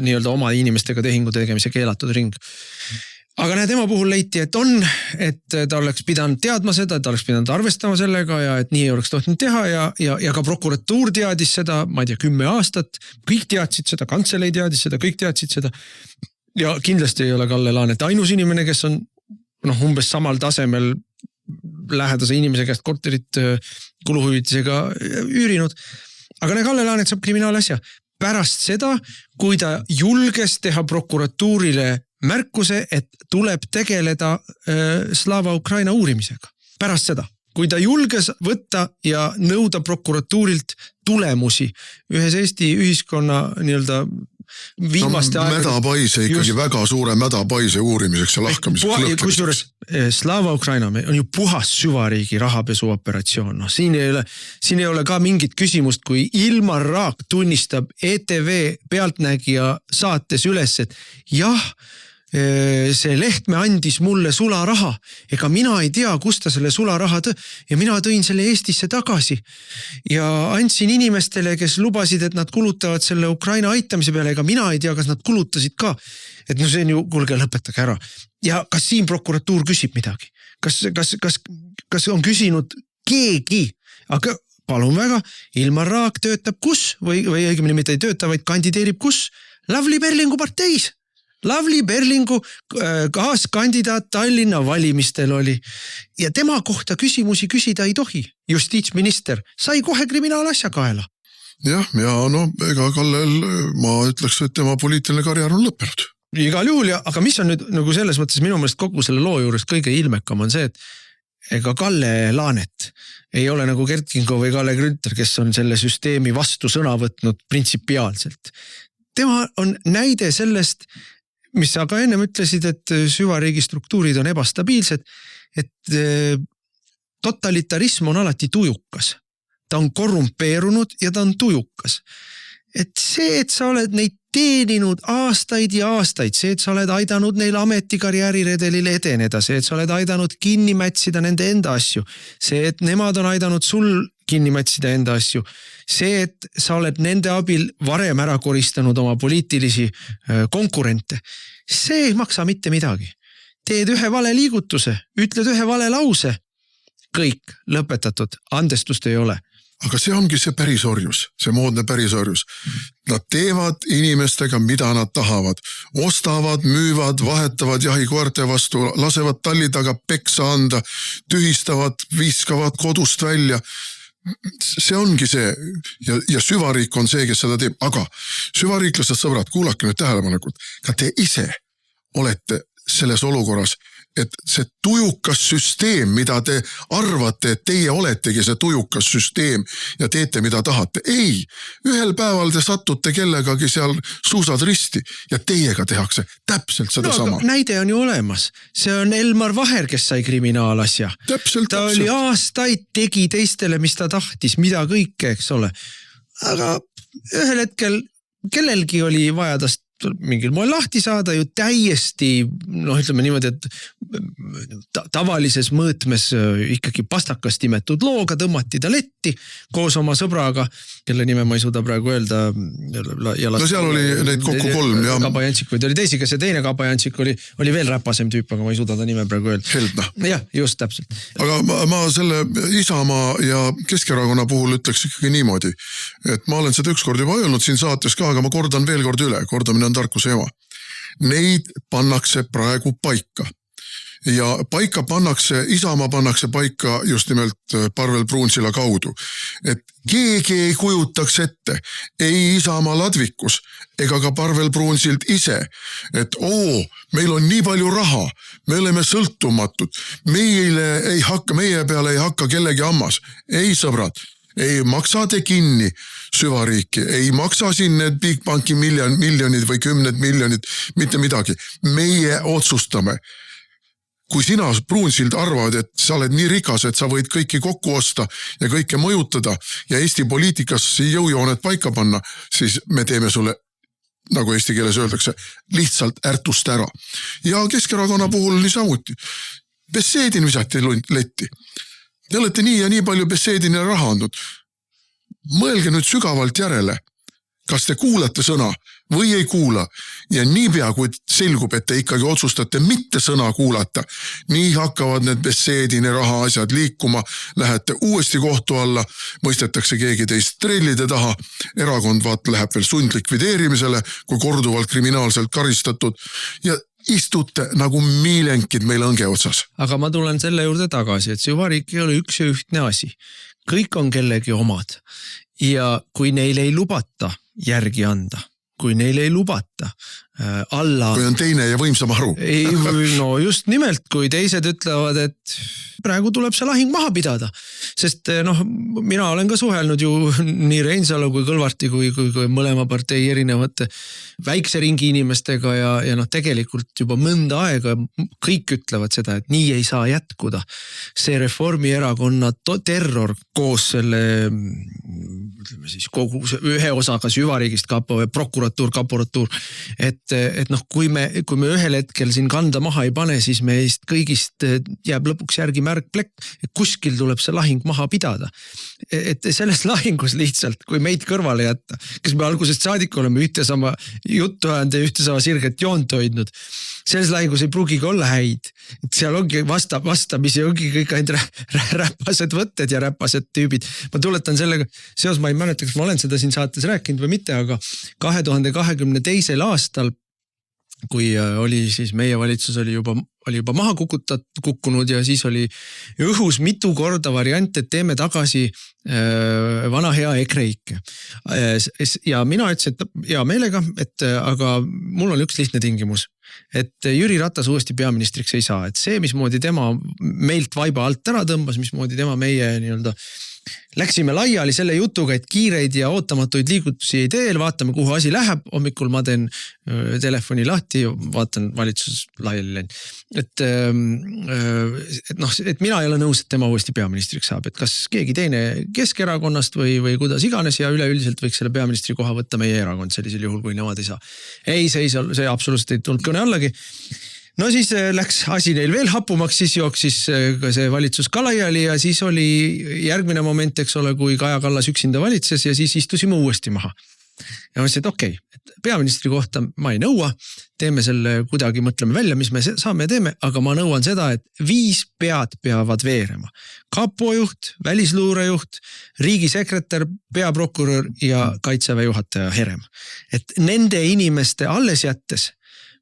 nii-öelda oma inimestega tehingu tegemise keelatud ring. Aga tema puhul leiti, et ta oleks pidanud teadma seda, et ta oleks pidanud arvestama sellega ja et nii ei oleks tohtinud teha ja ka prokuratuur teadis seda, ma ei tea, 10 aastat, kõik teadsid seda, kantselei teadis seda, kõik teadsid seda. Ja kindlasti ei ole Kalle Laanet ainus inimene, kes on umbes samal tasemel lähedase inimese käest korterit kuluhüvitisega üürinud. Aga Kalle Laanet saab kriminaalasja pärast seda, kui ta julges teha prokuratuurile märkuse, et tuleb tegeleda Slava Ukraina uurimisega. Pärast seda, kui ta julges võtta ja nõuda prokuratuurilt tulemusi ühes Eesti ühiskonna nii-öelda viimaste mädapaise ikkagi väga suure mädapaise uurimiseks ja lahkamiseks. Kusjuures Slava Ukraina on ju puhas süvariigi rahapesuoperatsioon. Siin ei ole ka mingit küsimust, kui Ilmar Raak tunnistab ETV Pealtnägija saates üles, et jah, see Lehtme andis mulle sularaha, ega mina ei tea, kust ta selle sularaha ja mina tõin selle Eestisse tagasi ja andsin inimestele, kes lubasid, et nad kulutavad selle Ukraina aitamise peale, ega mina ei tea, kas nad kulutasid ka. Et see on ju, kuulge, lõpetage ära. Ja kas siin prokuratuur küsib midagi? Kas on küsinud keegi? Aga palun väga, Ilmar Raak töötab kus? Või õigemini mitte ei tööta, vaid kandideerib kus? Lavly Perlingu parteis. Lavly Perlingu kaaskandidaat Tallinna valimistel oli ja tema kohta küsimusi küsida ei tohi. Justiitsminister sai kohe kriminaalasja kaela. Jah, ja ega Kallel, ma ütleks, et tema poliitiline karjäär on lõppenud. Igal juhul, aga mis on nüüd nagu selles mõttes minu meelest kogu selle loo juures kõige ilmekam on see, et ega Kalle Laanet ei ole nagu Gert Kingo või Kalle Grünthal, kes on selle süsteemi vastu sõna võtnud printsipiaalselt. Tema on näide sellest, mis sa ka ennem ütlesid, et süvariigi struktuurid on ebastabiilsed, et totalitarism on alati tujukas. Ta on korrumpeerunud ja ta on tujukas. et see, et sa oled neid teeninud aastaid ja aastaid, see, et sa oled aidanud neil ametikarjääriredelil edeneda, see, et sa oled aidanud kinni mätsida nende enda asju, see, et nemad on aidanud sul kinni mätsida enda asju, see, et sa oled nende abil varem ära koristanud oma poliitilisi konkurente, see ei maksa mitte midagi. Teed ühe vale liigutuse, ütled ühe vale lause, kõik lõpetatud, andestust ei ole. Aga see ongi see pärisorjus, see moodne pärisorjus. Nad teevad inimestega, mida nad tahavad. Ostavad, müüvad, vahetavad jahikoerte vastu, lasevad talli taga peksa anda, tühistavad, viskavad kodust välja. See ongi see ja süvariik on see, kes seda teeb. Aga süvariiklased sõbrad, kuulake nüüd tähelepanelikult. Ka te ise olete selles olukorras, et see tujukas süsteem, mida te arvate, et teie oletegi see tujukas süsteem ja teete, mida tahate. Ei, ühel päeval te satute kellegagi seal suusad risti ja teiega tehakse täpselt seda sama. Näide on ju olemas. See on Elmar Vaher, kes sai kriminaalasja. Ta oli aastaid, tegi teistele, mis ta tahtis, mida kõike, eks ole. Aga ühel hetkel kellelgi oli vaja tast mingil moel lahti saada ju täiesti, ütleme niimoodi, et tavalises mõõtmes ikkagi pastakast imetud looga tõmmati ta letti koos oma sõbraga, kelle nime ma ei suuda praegu öelda. No seal oli neid kokku 3. Ja... Kabajantsikuid oli teisi, kes see teine kabajantsik oli veel räpasem tüüp, aga ma ei suuda ta nime praegu öelda. Heldna. Jah, just täpselt. Aga ma selle Isamaa ja Keskerakonna puhul ütleks ikkagi niimoodi, et ma olen seda ükskord juba öelnud siin saates ka, aga ma kordan veel kord üle, kordamine on tarkuse ema. Neid pannakse praegu paika. Ja paika pannakse, Isamaa pannakse paika just nimelt Parvel Pruunsilla kaudu. Et keegi ei kujutaks ette, ei Isamaa ladvikus ega ka Parvel Pruunsild ise, et meil on nii palju raha, me oleme sõltumatud, meie peale ei hakka kellegi ammas. Ei sõbrad, ei maksa te kinni süvariiki, ei maksa siin need Big Banki miljonid või 10 miljonid, mitte midagi. Meie otsustame. Kui sina, Pruunsild, arvad, et sa oled nii rikas, et sa võid kõiki kokku osta ja kõike mõjutada ja Eesti poliitikas jõujooned paika panna, siis me teeme sulle, nagu eesti keeles öeldakse, lihtsalt ärtust ära. Ja Keskerakonna puhul niisamuti. Besseedin visati letti. Te olete nii ja nii palju Besseedinile raha andnud. Mõelge nüüd sügavalt järele. Kas te kuulate sõna või ei kuula? Ja niipea, kui selgub, et te ikkagi otsustate mitte sõna kuulata, nii hakkavad need Besseedine raha asjad liikuma, lähete uuesti kohtu alla, mõistetakse keegi teist trellide taha, erakond läheb veel sundlikvideerimisele, kui korduvalt kriminaalselt karistatud ja istute nagu miilenkid meil õnge otsas. Aga ma tulen selle juurde tagasi, et süvariik ei ole üks ja ühtne asi. Kõik on kellegi omad. Ja kui neil ei lubata järgi anda, kui neil ei lubata alla... Kui on teine ja võimsam aru. No just nimelt, kui teised ütlevad, et praegu tuleb see lahing maha pidada. Sest mina olen ka suhelnud ju nii Reinsalu kui Kõlvarti kui mõlema partei erinevate väikse ringi inimestega ja tegelikult juba mõnda aega kõik ütlevad seda, et nii ei saa jätkuda. See Reformierakonna terror koos selle, ütleme siis kogu ühe osaga süvariigist kapo või prokuratuur, et kui me ühel hetkel siin kanda maha ei pane, siis meist kõigist jääb lõpuks järgi märgplekk, et kuskil tuleb see lahing maha pidada. Et selles lahingus lihtsalt, kui meid kõrvale jätta, kes me algusest saadik oleme ühte sama juttu ajanud ja ühte sama sirget joont hoidnud, selles lahingus ei pruugigi olla häid. Et seal ongi vastamisi, ongi kõik ainult räpased võtted ja räpased tüübid. Ma tuletan sellega, seos ma ei mäleta, kas ma olen seda siin saates rääkinud või mitte, aga 2022. aastal, kui oli siis meie valitsus oli juba maha kukkunud ja siis oli õhus mitu korda variant, et teeme tagasi vana hea EKREIKE. Ja mina ütlesin, et hea meelega, aga mul on üks lihtne tingimus, et Jüri Ratas uuesti peaministriks ei saa, et see, mismoodi tema meilt vaiba alt ära tõmbas, mismoodi tema meie nii-öelda Läksime laiali selle jutuga, et kiireid ja ootamatuid liigutusi ei teel, vaatame kuhu asi läheb, hommikul ma teen telefoni lahti, vaatan valitsus laiali läinud. Et mina ei ole nõus, et tema uuesti peaministriks saab, et kas keegi teine Keskerakonnast või kuidas iganes ja üleüldiselt võiks selle peaministri koha võtta meie erakond sellisel juhul, kui nemad ei saa. Ei, see absoluutselt ei tulnud kõne allagi. No siis läks asi neil veel hapumaks, siis jooksis see valitsus ka laiali ja siis oli järgmine moment, eks ole, kui Kaja Kallas üksinda valitses ja siis istusime uuesti maha. Ja ma ütlesin, et okei, et peaministri kohta ma ei nõua, teeme selle kuidagi, mõtleme välja, mis me saame ja teeme, aga ma nõuan seda, et 5 pead peavad veerema. Kapojuht, välisluurejuht, riigisekretär, peaprokurör ja kaitseväe juhataja Herem. Et nende inimeste alles jättes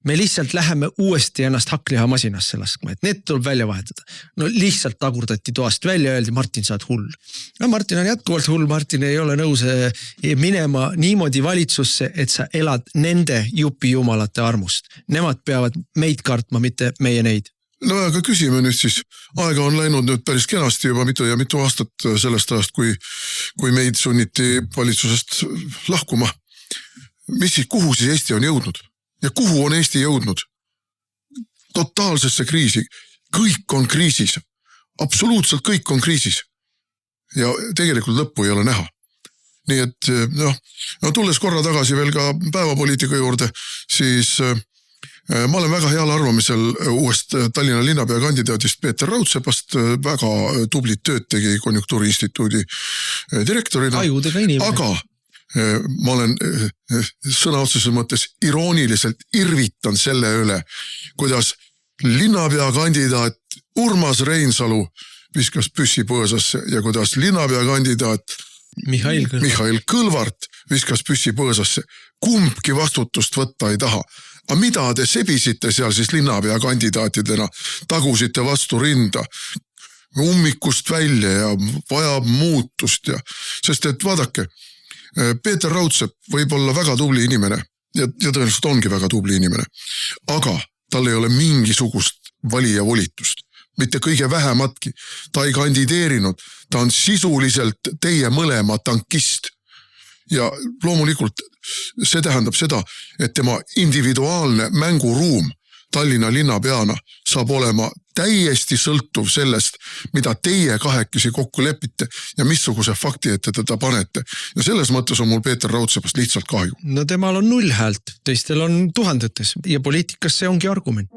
me lihtsalt läheme uuesti ennast hakkliha masinasse laskma, et need tuleb välja vahetada. No lihtsalt tagurdati toast välja ja öeldi, Martin, sa oled hull. No Martin on jätkuvalt hull, Martin ei ole nõus minema niimoodi valitsusse, et sa elad nende jupijumalate armust. Nemad peavad meid kartma, mitte meie neid. No aga küsime nüüd siis, aega on läinud nüüd päris kenasti juba mitu aastat sellest ajast, kui meid sunniti valitsusest lahkuma. Kuhu siis Eesti on jõudnud? Ja kuhu on Eesti jõudnud? Totaalsesse kriisi. Kõik on kriisis. Absoluutselt kõik on kriisis. Ja tegelikult lõppu ei ole näha. Nii et tulles korra tagasi veel ka päevapoliitika juurde, siis ma olen väga heal arvamisel uuest Tallinna linnapea kandidaatist Peeter Raudsepast, väga tublit tööd tegi Konjunktuuriinstituudi direktorina. Aga ma olen sõna otseses mõttes irooniliselt irvitan selle üle, kuidas linnapea kandidaat Urmas Reinsalu viskas püssi põõsasse ja kuidas linnapea kandidaat Mihhail Kõlvart viskas püssi põõsasse. Kumbki vastutust võtta ei taha. Aga mida te sebisite seal siis linnapea kandidaatidena, tagusite vastu rinda, ummikust välja ja vajab muutust ja, sest et vaadake, Peeter Raudsepp võib olla väga tubli inimene ja tõenäoliselt ongi väga tubli inimene, aga tal ei ole mingisugust valija volitust, mitte kõige vähematki. Ta ei kandideerinud, ta on sisuliselt teie mõlema tankist. Ja loomulikult see tähendab seda, et tema individuaalne mänguruum Tallinna linnapeana saab olema täiesti sõltuv sellest, mida teie kahekesi kokku lepite ja missuguse fakti ette teda panete. Ja selles mõttes on mul Peeter Raudsepast lihtsalt kahju. No temal on 0 häält, teistel on tuhandetes ja poliitikas see ongi argument.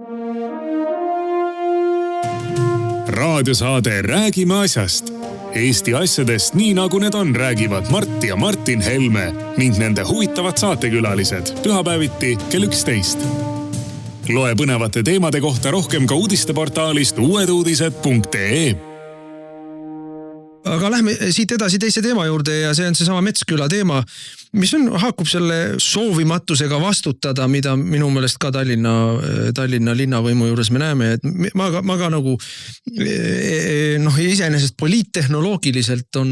Raadiosaade Räägime asjast. Eesti asjadest nii nagu need on, räägivad Mart ja Martin Helme ning nende huvitavad saatekülalised pühapäeviti kell 11. Loe põnevate teemade kohta rohkem ka uudisteportaalist uueduudised.ee. Aga lähme siit edasi teise teema juurde ja see on seesama Metsküla teema, mis haakub selle soovimatusega vastutada, mida minu meelest ka Tallinna linnavõimu juures me näeme, et ma ka nagu iseenesest poliittehnoloogiliselt on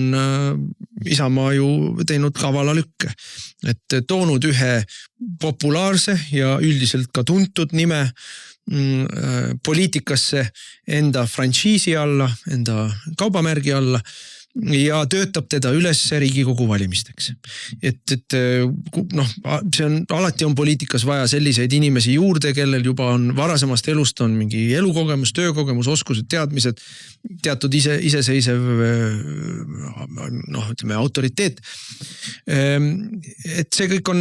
Isamaa ju teinud kavala lükke, et toonud ühe populaarse ja üldiselt ka tuntud nime poliitikasse enda frantsiisi alla, enda kaubamärgi alla ja töötab teda üles Riigikogu valimisteks. Et see on, alati on poliitikas vaja selliseid inimesi juurde, kellel juba on varasemast elust on mingi elukogemus, töökogemus, oskused, teadmised, teatud iseseisev autoriteet. Et see kõik on,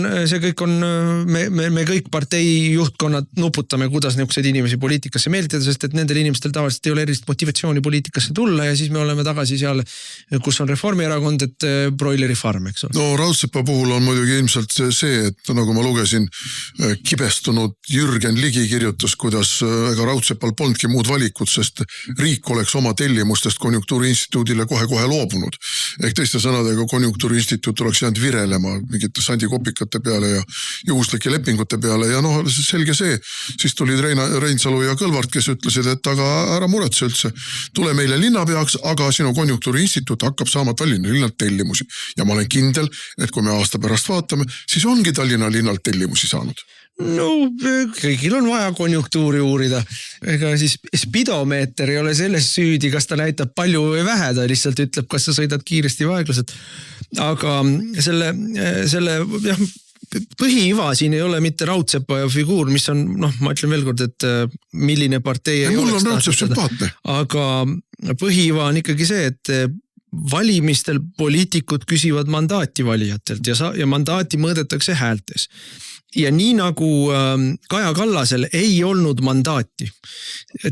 me kõik partei juhtkonnad nuputame, kuidas niisuguseid inimesi poliitikasse meelitada, sest et nendel inimestel tavaliselt ei ole erilist motivatsiooni poliitikasse tulla ja siis me oleme tagasi seal, kus on Reformierakond, et broileri farm, eks ole. No Raudsepa puhul on muidugi ilmselt see, et nagu ma lugesin, kibestunud Jürgen Ligi kirjutas, kuidas ega Raudsepal polnudki muud valikut, sest riik oleks oma tellimustest Konjunktuuriinstituudile kohe loobunud. Ehk teiste sõnadega Konjunktuuriinstituut oleks jäänud virelema mingite sandikopikate peale ja juhuslike lepingute peale ja selge see, siis tulid Reinsalu ja Kõlvart, kes ütlesid, et aga ära muretse üldse, tule meile linnapeaks, aga sinu Konjunktuuriinstituut hakkab saama Tallinna linnalt tellimusi. Ja ma olen kindel, et kui me aasta pärast vaatame, siis ongi Tallinna linnalt tellimusi saanud. no kõigil on vaja konjunktuuri uurida. Ega siis spidomeeter ei ole selles süüdi, kas ta näitab palju või vähe, ta lihtsalt ütleb, kas sa sõidad kiiresti või aeglaselt. Aga selle jah, põhiiva siin ei ole mitte Raudsepa figuur, mis on, ma ütlen veel kord, et milline partei ei oleks tahtnud. Aga põhiiva on ikkagi see, et valimistel poliitikud küsivad mandaati valijatelt ja mandaati mõõdetakse häältes. Ja nii nagu Kaja Kallasel ei olnud mandaati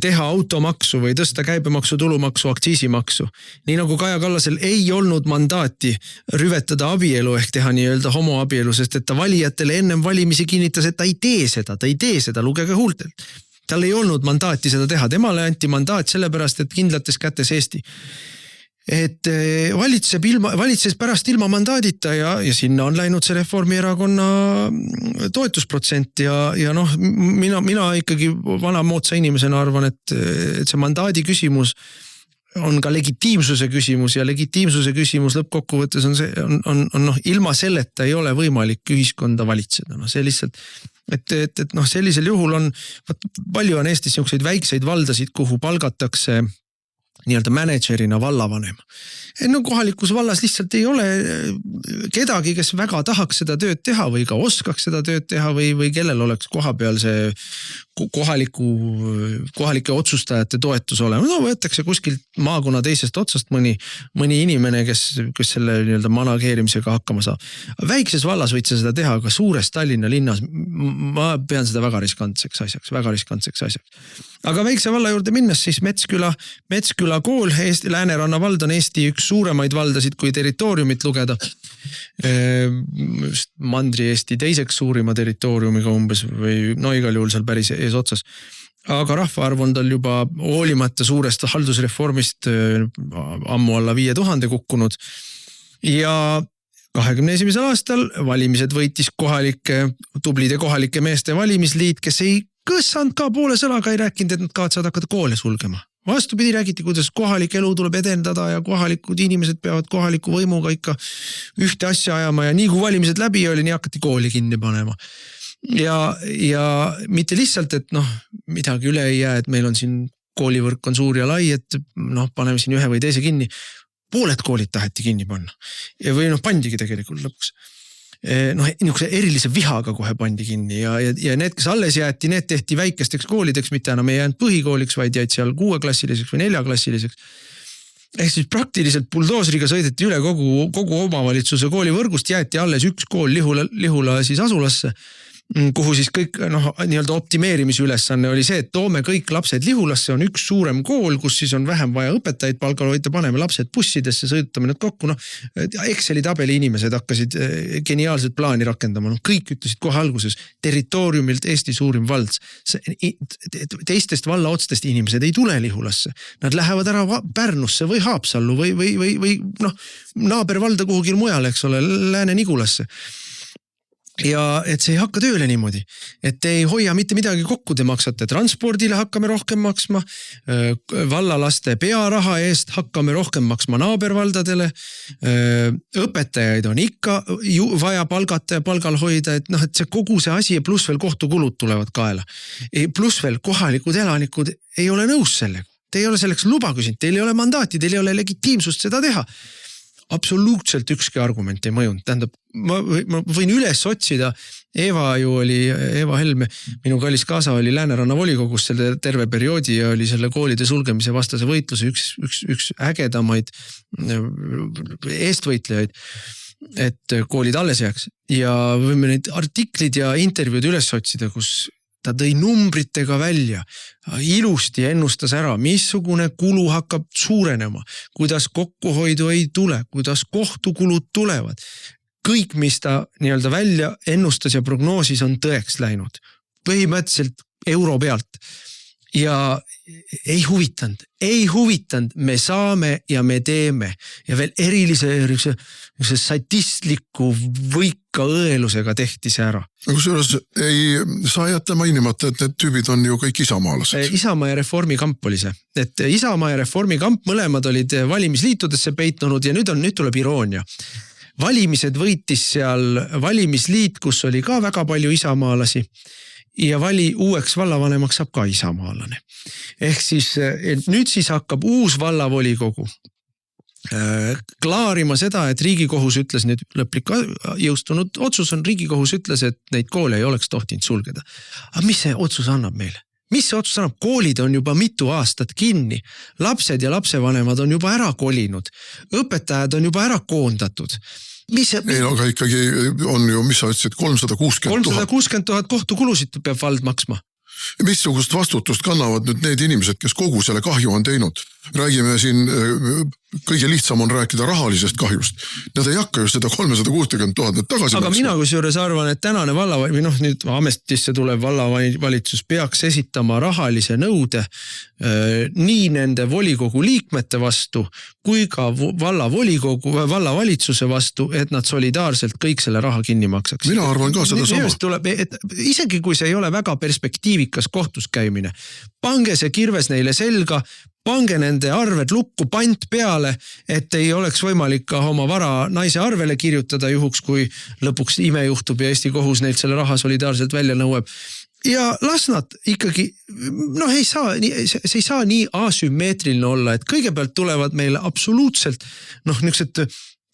teha automaksu või tõsta käibemaksu, tulumaksu, aktsiisimaksu. Nii nagu Kaja Kallasel ei olnud mandaati rüvetada abielu ehk teha nii-öelda homoabielu, sest et ta valijatele ennem valimisi kinnitas, et ta ei tee seda, lugege huultelt. Tal ei olnud mandaati seda teha, temale anti mandaat sellepärast, et kindlates kätes Eesti. Et valitses pärast ilma mandaadita ja sinna on läinud see Reformierakonna toetusprotsent ja mina ikkagi vanamoodsa inimesena arvan, et see mandaadi küsimus on ka legitiimsuse küsimus ja legitiimsuse küsimus lõppkokkuvõttes on see, ilma selleta ei ole võimalik ühiskonda valitseda. See lihtsalt, et sellisel juhul on, palju on Eestis niisuguseid väikseid valdasid, kuhu palgatakse nii-öelda managerina vallavanema. Kohalikus vallas lihtsalt ei ole kedagi, kes väga tahaks seda tööd teha või ka oskaks seda tööd teha või kellel oleks koha peal see kohalike otsustajate toetus olema. Võetakse kuskilt maakonna teisest otsast mõni inimene, kes selle nii-öelda manageerimisega hakkama saab. Väikses vallas võid sa seda teha, aga suures Tallinna linnas ma pean seda väga riskantseks asjaks. Aga väikse valla juurde minnes siis Metsküla kool, Lääneranna vald on Eesti üks suuremaid valdasid, kui territooriumit lugeda. Mandri-Eesti teiseks suurima territooriumiga umbes või igal juhul seal päris ees otsas. Aga rahvaarv on tal juba hoolimata suurest haldusreformist ammu alla 5000 kukkunud. Ja 21. aastal valimised võitis tublide kohalike meeste valimisliit, kes ei kõssanud ka poole sõnaga, ei rääkinud, et nad kavatsevad hakata koole sulgema. Vastupidi räägiti, kuidas kohalik elu tuleb edendada ja kohalikud inimesed peavad kohaliku võimuga ikka ühte asja ajama ja nii kui valimised läbi oli, nii hakati kooli kinni panema. Ja mitte lihtsalt, et midagi üle ei jää, et meil on siin koolivõrk on suur ja lai, et paneme siin ühe või teise kinni. Pooled koolid taheti kinni panna. Või pandigi tegelikult lõpuks. Niisuguse erilise vihaga kohe pandi kinni ja need, kes alles jäeti, need tehti väikesteks koolideks, mitte enam ei jäänud põhikooliks, vaid jäid seal 6-klassiliseks või 4-klassiliseks. Ehk siis praktiliselt buldoosriga sõideti üle kogu omavalitsuse koolivõrgust, jäeti alles üks kool Lihula siis asulasse, kuhu siis kõik nii-öelda optimeerimise ülesanne oli see, et toome kõik lapsed Lihulasse, on üks suurem kool, kus siis on vähem vaja õpetajaid palgal hoida, paneme lapsed bussidesse, sõidutame need kokku. Exceli tabeli inimesed hakkasid geniaalset plaani rakendama. Kõik ütlesid kohe alguses, territooriumilt Eesti suurim valds. Teistest valla otstest inimesed ei tule Lihulasse. Nad lähevad ära Pärnusse või Haapsallu või naabervalda kuhugil mujal, eks ole, Lääne-Nigulasse. Ja et see ei hakka tööle niimoodi, et ei hoia mitte midagi kokku, te maksate transpordile hakkame rohkem maksma, vallalaste pearaha eest hakkame rohkem maksma naabervaldadele, õpetajaid on ikka vaja palgata ja palgal hoida, et see kogu see asi ja pluss veel kohtukulud tulevad kaela. Pluss veel kohalikud elanikud ei ole nõus sellega, te ei ole selleks luba küsinud, teil ei ole mandaati, teil ei ole legitiimsust seda teha. Absoluutselt ükski argument ei mõjunud. Tähendab, ma võin üles otsida, Eva Helme, minu kallis kaasa oli Lääneranna volikogus selle terve perioodi ja oli selle koolide sulgemise vastase võitluse üks ägedamaid eestvõitlejaid, et koolid alles jääks. Ja võime neid artiklid ja intervjuud üles otsida, kus ta tõi numbritega välja, ilusti ennustas ära, missugune kulu hakkab suurenema, kuidas kokkuhoidu ei tule, kuidas kohtukulud tulevad. Kõik, mis ta nii-öelda välja ennustas ja prognoosis on tõeks läinud. Põhimõtteliselt euro pealt. Ja ei huvitanud, me saame ja me teeme. Ja veel erilise statistliku võika õelusega tehti see ära. Kusjuures ei saa jätta mainimata, et need tüübid on ju kõik isamaalased. Isamaa ja Reformi kamp oli see. Et Isamaa ja Reformi kamp mõlemad olid valimisliitudesse peitunud ja nüüd tuleb iroonia. Valimised võitis seal valimisliit, kus oli ka väga palju isamaalasi ja uueks vallavanemaks saab ka isamaalane. Ehk siis nüüd siis hakkab uus vallavolikogu klaarima seda, et Riigikohus ütles, nüüd lõplik jõustunud otsus on, Riigikohus ütles, et neid koole ei oleks tohtinud sulgeda. Aga mis see otsus annab meile? Mis see otsus annab? Koolid on juba mitu aastat kinni, lapsed ja lapsevanemad on juba ära kolinud, õpetajad on juba ära koondatud. Ei, aga ikkagi on ju, mis sa ütlesid, 360 000 kohtukulusid peab vald maksma. Missugust vastutust kannavad nüüd need inimesed, kes kogu selle kahju on teinud? Räägime siin, kõige lihtsam on rääkida rahalisest kahjust. Nad ei hakka ju seda 360 000 tagasi aga mina kusjuures arvan, et tänane nüüd ametisse tulev vallavalitsus peaks esitama rahalise nõude nii nende volikogu liikmete vastu kui ka vallavalitsuse vastu, et nad solidaarselt kõik selle raha kinni maksaks. Mina arvan ka seda sama. Isegi kui see ei ole väga perspektiivikas kohtus käimine, pange see kirves neile selga, pange nende arved lukku, pant peale, et ei oleks võimalik ka oma vara naise arvele kirjutada juhuks, kui lõpuks ime juhtub ja Eesti kohus neilt selle raha solidaarselt välja nõueb. Ja las nad ikkagi, see ei saa nii asümmeetriline olla, et kõigepealt tulevad meile absoluutselt niisugused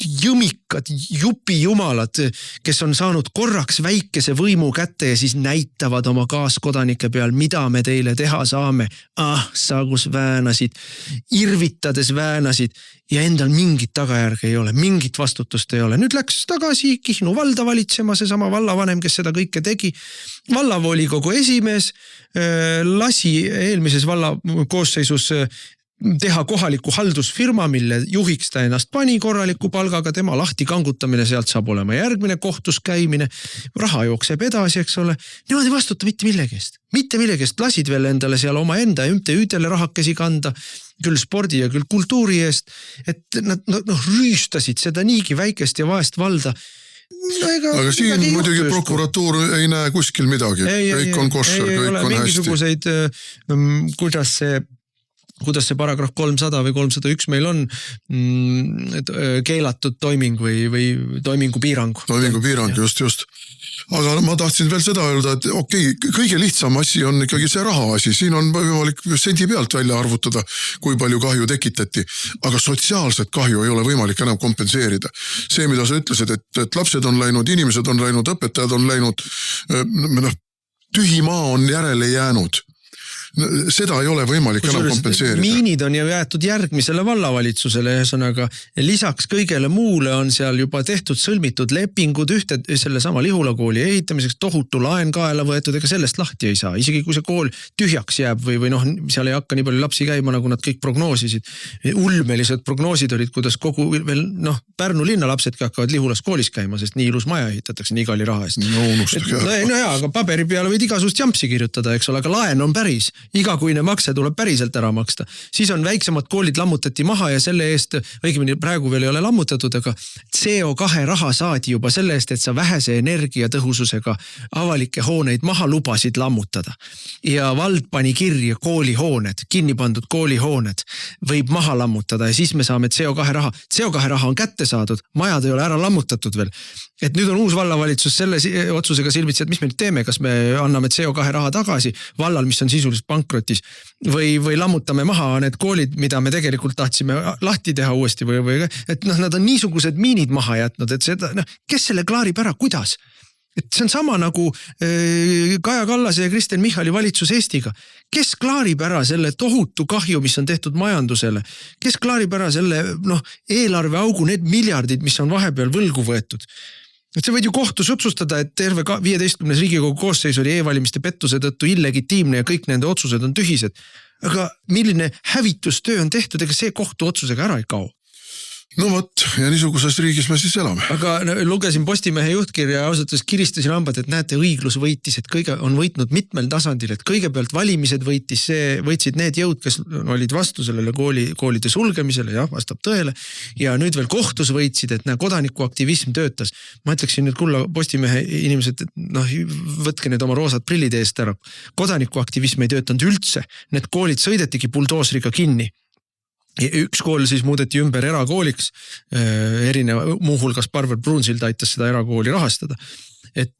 jõmikad jupijumalad, kes on saanud korraks väikese võimu kätte ja siis näitavad oma kaaskodanike peal, mida me teile teha saame. Sa kus väänasid, irvitades väänasid ja endal mingit tagajärge ei ole, mingit vastutust ei ole. Nüüd läks tagasi Kihnu valda valitsema seesama vallavanem, kes seda kõike tegi. Vallavolikogu esimees lasi eelmises valla koosseisus teha kohaliku haldusfirma, mille juhiks ta ennast pani korraliku palgaga, tema lahti kangutamine, sealt saab olema järgmine kohtus käimine, raha jookseb edasi, eks ole. Nemad ei vastuta mitte millegest. Mitte millegest, lasid veel endale seal oma enda MTÜ-dele rahakesi kanda, küll spordi ja küll kultuuri eest, et nad rüüstasid seda niigi väikest ja vaest valda. Aga siin muidugi prokuratuur ei näe kuskil midagi. Kõik on koššer, kõik on hästi. Mingisuguseid, kuidas see paragrahv 300 või 301 meil on keelatud toiming või toimingupiirang. Toimingupiirang, just. Aga ma tahtsin veel seda öelda, et kõige lihtsam asi on ikkagi see raha asi. Siin on võimalik sendi pealt välja arvutada, kui palju kahju tekitati. Aga sotsiaalset kahju ei ole võimalik enam kompenseerida. See, mida sa ütlesid, et lapsed on läinud, inimesed on läinud, õpetajad on läinud, tühi maa on järele jäänud. Seda ei ole võimalik enam kompenseerida. Miinid on ju jäetud järgmisele vallavalitsusele, ühesõnaga lisaks kõigele muule on seal juba tehtud sõlmitud lepingud selle sama Lihula kooli ehitamiseks, tohutu laen kaela võetud, ega sellest lahti ei saa. Isegi kui see kool tühjaks jääb või seal ei hakka nii palju lapsi käima, nagu nad kõik prognoosisid. Ulmelised prognoosid olid, kuidas kogu veel Pärnu linna lapsedki hakkavad Lihulas koolis käima, sest nii ilus maja ehitatakse nii igali raha eest. Aga paberi peale võid igasugust jampsi kirjutada, eks ole, aga laen on päris. Igakuine makse tuleb päriselt ära maksta. Siis on väiksemad koolid lammutati maha ja selle eest, õigemini praegu veel ei ole lammutatud, aga CO2 raha saadi juba selle eest, et sa vähese energiatõhususega avalikke hooneid maha lubasid lammutada. Ja vald pani kirja koolihooned, kinni pandud koolihooned võib maha lammutada ja siis me saame CO2 raha. CO2 raha on kätte saadud, majad ei ole ära lammutatud veel. Et nüüd on uus vallavalitsus selle otsusega silmitsi, et mis me nüüd teeme, kas me anname CO2 raha tagasi vallal, mis on sisuliselt pankrotis või lammutame maha need koolid, mida me tegelikult tahtsime lahti teha uuesti või et nad on niisugused miinid maha jätnud, et seda, kes selle klaarib ära, kuidas? Et see on sama nagu Kaja Kallase ja Kristen Michali valitsus Eestiga. Kes klaarib ära selle tohutu kahju, mis on tehtud majandusele? Kes klaarib ära selle eelarveaugu, need miljardid, mis on vahepeal võlgu võetud? Et see võid ju kohtus otsustada, et terve 15. Riigikogu koosseis oli e-valimiste pettuse tõttu illegitiimne ja kõik nende otsused on tühised. Aga milline hävitustöö on tehtud, ega see kohtu otsusega ära ei kao? No võt, ja niisuguses riigis me siis elame. Aga lugesin Postimehe juhtkirja ja ausalt kiristasin hambad, et näete, õiglus võitis, et kõige on võitnud mitmel tasandil, et kõigepealt valimised võitsid need jõud, kes olid vastu sellele koolide sulgemisele, jah, vastab tõele, ja nüüd veel kohtus võitsid, et kodanikuaktivism töötas. Ma ütleksin nüüd kulla Postimehe inimesed, võtke need oma roosad prillid eest ära. Kodanikuaktivism ei töötanud üldse, need koolid sõidetigi buldoosriga kinni. üks kool siis muudeti ümber erakooliks, muuhulgas Parvel Pruunsild aitas seda erakooli rahastada. Et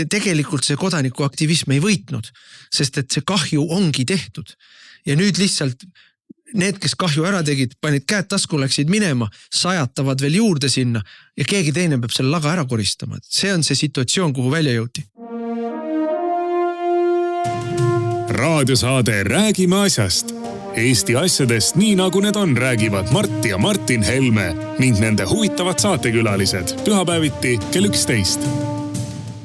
tegelikult see kodanikuaktivism ei võitnud, sest et see kahju ongi tehtud. Ja nüüd lihtsalt need, kes kahju ära tegid, panid käed tasku, läksid minema, sajatavad veel juurde sinna ja keegi teine peab selle laga ära koristama. See on see situatsioon, kuhu välja jõuti. Raadiosaade Räägime asjast. Eesti asjadest nii nagu need on, räägivad Mart ja Martin Helme ning nende huvitavad saatekülalised pühapäeviti kell 11.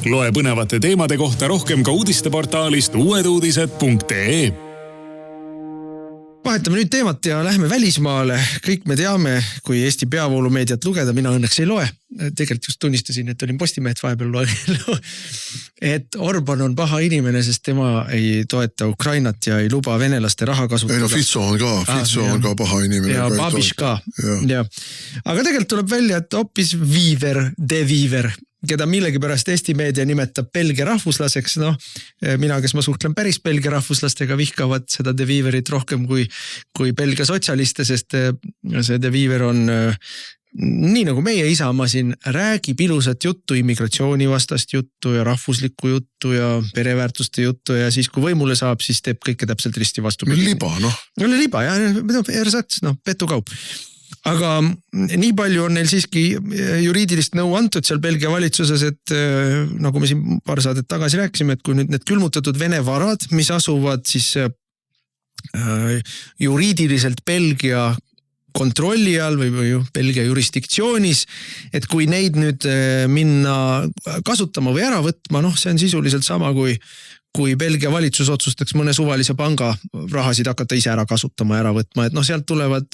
Loe põnevate teemade kohta rohkem ka uudisteportaalist uueduudised.ee. Vahetame nüüd teemat ja lähme välismaale. Kõik me teame, kui Eesti peavoolumeediat lugeda, mina õnneks ei loe. Tegelikult just tunnistasin, et olin Postimehed vahepeal loe. Et Orban on paha inimene, sest tema ei toeta Ukrainat ja ei luba venelaste raha kasutada. Ei no Fitso on ka paha inimene. Ja Babiš ka. Ja. Aga tegelikult tuleb välja, et hoopis De Viiver, keda millegipärast Eesti meedia nimetab Belgia rahvuslaseks. Mina, kes ma suhtlen päris Belgia rahvuslastega, vihkavad seda De Viiverit rohkem kui Belgia sotsialiste, sest see De Viiver on nii nagu meie Isamaa siin räägib ilusat juttu, immigratsioonivastast juttu ja rahvuslikku juttu ja pereväärtuste juttu ja siis kui võimule saab, siis teeb kõike täpselt risti vastu. Liba, Liba, ersats, petukaup. Aga nii palju on neil siiski juriidilist nõu antud seal Belgia valitsuses, et nagu me siin paar saadet tagasi rääkisime, et kui nüüd need külmutatud Vene varad, mis asuvad siis juriidiliselt Belgia kontrolli all või Belgia jurisdiktsioonis, et kui neid nüüd minna kasutama või ära võtma, see on sisuliselt sama kui Belgia valitsus otsustaks mõne suvalise panga rahasid hakata ise ära kasutama ja ära võtma, et sealt tulevad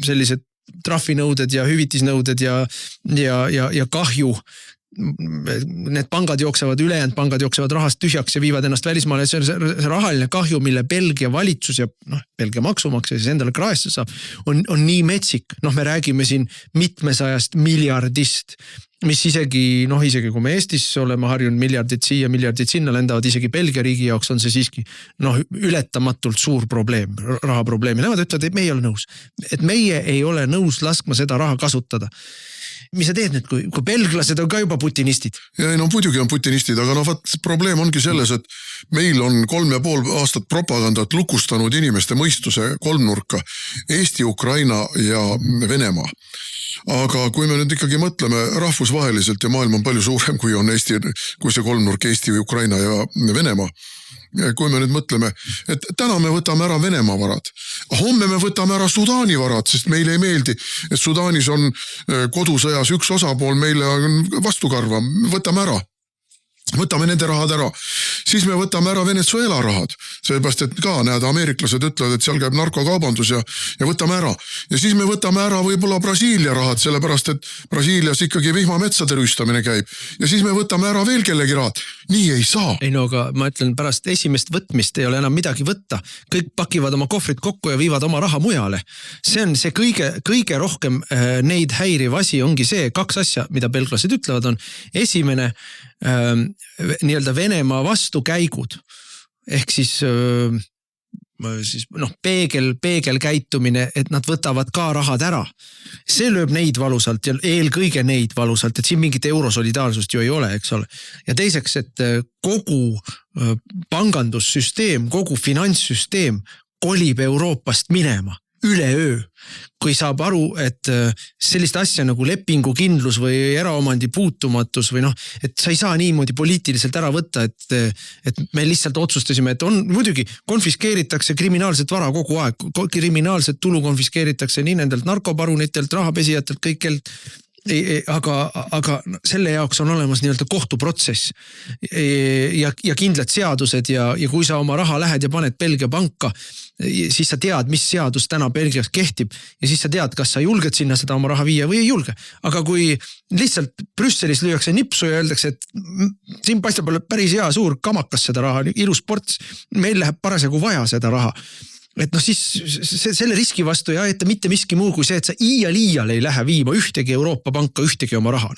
sellised trahvinõuded ja hüvitisnõuded ja kahju. Need ülejäänud pangad jooksevad rahast tühjaks ja viivad ennast välismaale. See rahaline kahju, mille Belgia valitsus ja Belgia maksumaksja siis endale kraesse saab, on nii metsik. Me räägime siin mitmesajast miljardist, mis isegi kui me Eestis oleme harjunud miljardid siia, miljardid sinna lendavad, isegi Belgia riigi jaoks on see siiski ületamatult suur probleem, rahaprobleem. Nemad ütlevad, et meie ei ole nõus. Et meie ei ole nõus laskma seda raha kasutada. Mis sa teed nüüd, kui belglased on ka juba putinistid? Ja muidugi on putinistid, aga probleem ongi selles, et meil on 3,5 aastat propagandat lukustanud inimeste mõistuse kolmnurka Eesti, Ukraina ja Venemaa. Aga kui me nüüd ikkagi mõtleme rahvusvaheliselt ja maailm on palju suurem, kui on Eesti, kui see kolmnurk Eesti, Ukraina ja Venemaa. Kui me nüüd mõtleme, et täna me võtame ära Venemaa varad, homme me võtame ära Sudaani varad, sest meile ei meeldi, et Sudaanis on kodusõjas üks osapool meile on vastukarva, võtame ära. Võtame nende rahad ära, siis me võtame ära Venezuela rahad, sellepärast, et ka näed, ameeriklased ütlevad, et seal käib narkokaubandus ja võtame ära. Ja siis me võtame ära võib-olla Brasiilia rahad, sellepärast, et Brasiilias ikkagi vihmametsade rüüstamine käib. Ja siis me võtame ära veel kellegi rahad. Nii ei saa. Ei aga ma ütlen, pärast esimest võtmist ei ole enam midagi võtta. Kõik pakivad oma kohvrid kokku ja viivad oma raha mujale. See on see kõige rohkem neid häiriv asi ongi see, kaks asja, mida belglased ütlevad on. Esimene nii-öelda Venemaa vastukäigud ehk siis peegel käitumine, et nad võtavad ka rahad ära. See lööb neid valusalt ja eelkõige neid valusalt, et siin mingit eurosolidaarsust ju ei ole, eks ole. Ja teiseks, et kogu pangandussüsteem, kogu finantssüsteem kolib Euroopast minema üleöö. Kui saab aru, et sellist asja nagu lepingukindlus või eraomandi puutumatus või et sa ei saa niimoodi poliitiliselt ära võtta, et me lihtsalt otsustasime, et muidugi konfiskeeritakse kriminaalset vara kogu aeg, kriminaalset tulu konfiskeeritakse nii nendelt narkoparunitelt, rahapesijatelt, kõikelt, aga selle jaoks on olemas nii-öelda kohtuprotsess ja kindlad seadused ja kui sa oma raha lähed ja paned Belgia panka, siis sa tead, mis seadus täna Belgias kehtib ja siis sa tead, kas sa julged sinna seda oma raha viia või ei julge. Aga kui lihtsalt Brüsselis lüüakse nipsu ja öeldakse, et siin paistab päris hea suur kamakas seda raha, ilus ports, meil läheb parasjagu vaja seda raha. et noh, siis selle riski vastu ei aeta mitte miski muu kui see, et sa iial ei lähe viima ühtegi Euroopa panka, ühtegi oma raha.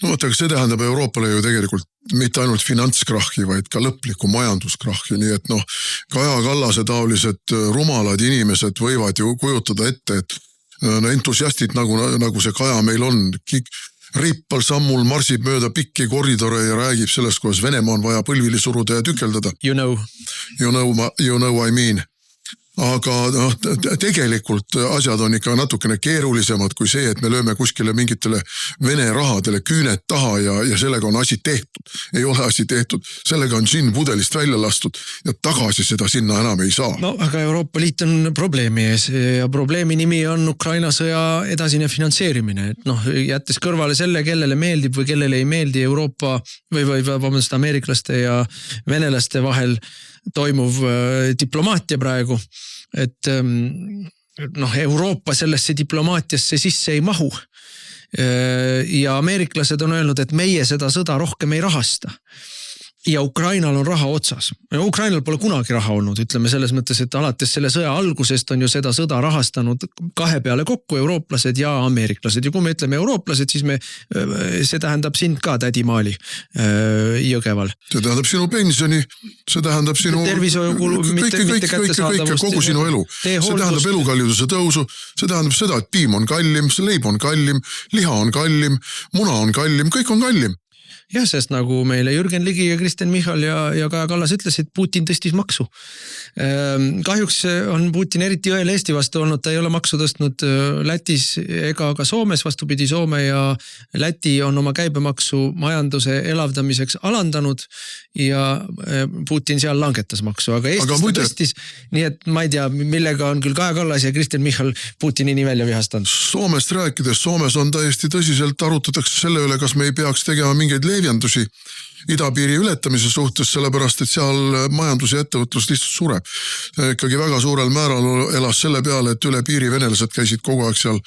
No aga see tähendab Euroopale ju tegelikult mitte ainult finantskrahhi, vaid ka lõplikku majanduskrahhi, nii et noh, Kaja Kallase taolised rumalad inimesed võivad ju kujutada ette, et entusiastid nagu see Kaja meil on, rippal sammul marsib mööda pikki koridore ja räägib sellest, kuidas Venemaa on vaja põlvili suruda ja tükeldada. You know I mean. Aga noh, tegelikult asjad on ikka natukene keerulisemad kui see, et me lööme kuskile mingitele Vene rahadele küüned taha ja sellega on asi tehtud. Ei ole asi tehtud. Sellega on siin pudelist välja lastud ja tagasi seda sinna enam ei saa. No aga Euroopa Liit on probleemi ees ja probleemi nimi on Ukraina sõja edasine finantseerimine. Et noh, jättes kõrvale selle, kellele meeldib või kellele ei meeldi Euroopa või ameeriklaste ja venelaste vahel toimuv diplomaatia praegu, et noh, Euroopa sellesse diplomaatiasse sisse ei mahu. Ja ameeriklased on öelnud, et meie seda sõda rohkem ei rahasta. Ja Ukrainal on raha otsas. Ukrainal pole kunagi raha olnud, ütleme selles mõttes, et alates selle sõja algusest on ju seda sõda rahastanud kahe peale kokku eurooplased ja ameeriklased. Ja kui me ütleme eurooplased, siis see tähendab sind ka tädimaali Jõgeval. See tähendab sinu pensioni, see tähendab sinu tervishoiukulu, mitte kättesaadavust. Kogu sinu elu. See tähendab elukalliduse tõusu, see tähendab seda, et piim on kallim, leib on kallim, liha on kallim, muna on kallim, kõik on kallim. Jah, sest nagu meile Jürgen Ligi ja Kristen Michal ja Kaja Kallas ütlesid, Putin tõstis maksu. Kahjuks on Putin eriti jõel Eesti vastu olnud, ta ei ole maksu tõstnud Lätis ega ka Soomes, vastupidi Soome ja Läti on oma käibemaksu majanduse elavdamiseks alandanud ja Putin seal langetas maksu, aga Eestis ta tõstis, nii et ma ei tea, millega on küll Kaja Kallas ja Kristen Michal Putini nii välja vihastanud. Soomest rääkides, Soomes on täiesti tõsiselt arutatakse selle üle, kas me ei peaks tegema mingeid leevendusi idapiiri ületamise suhtes, sellepärast, et seal majandus ja ettevõtlus lihtsalt sureb. Ikkagi väga suurel määral elas selle peale, et üle piiri venelased käisid kogu aeg seal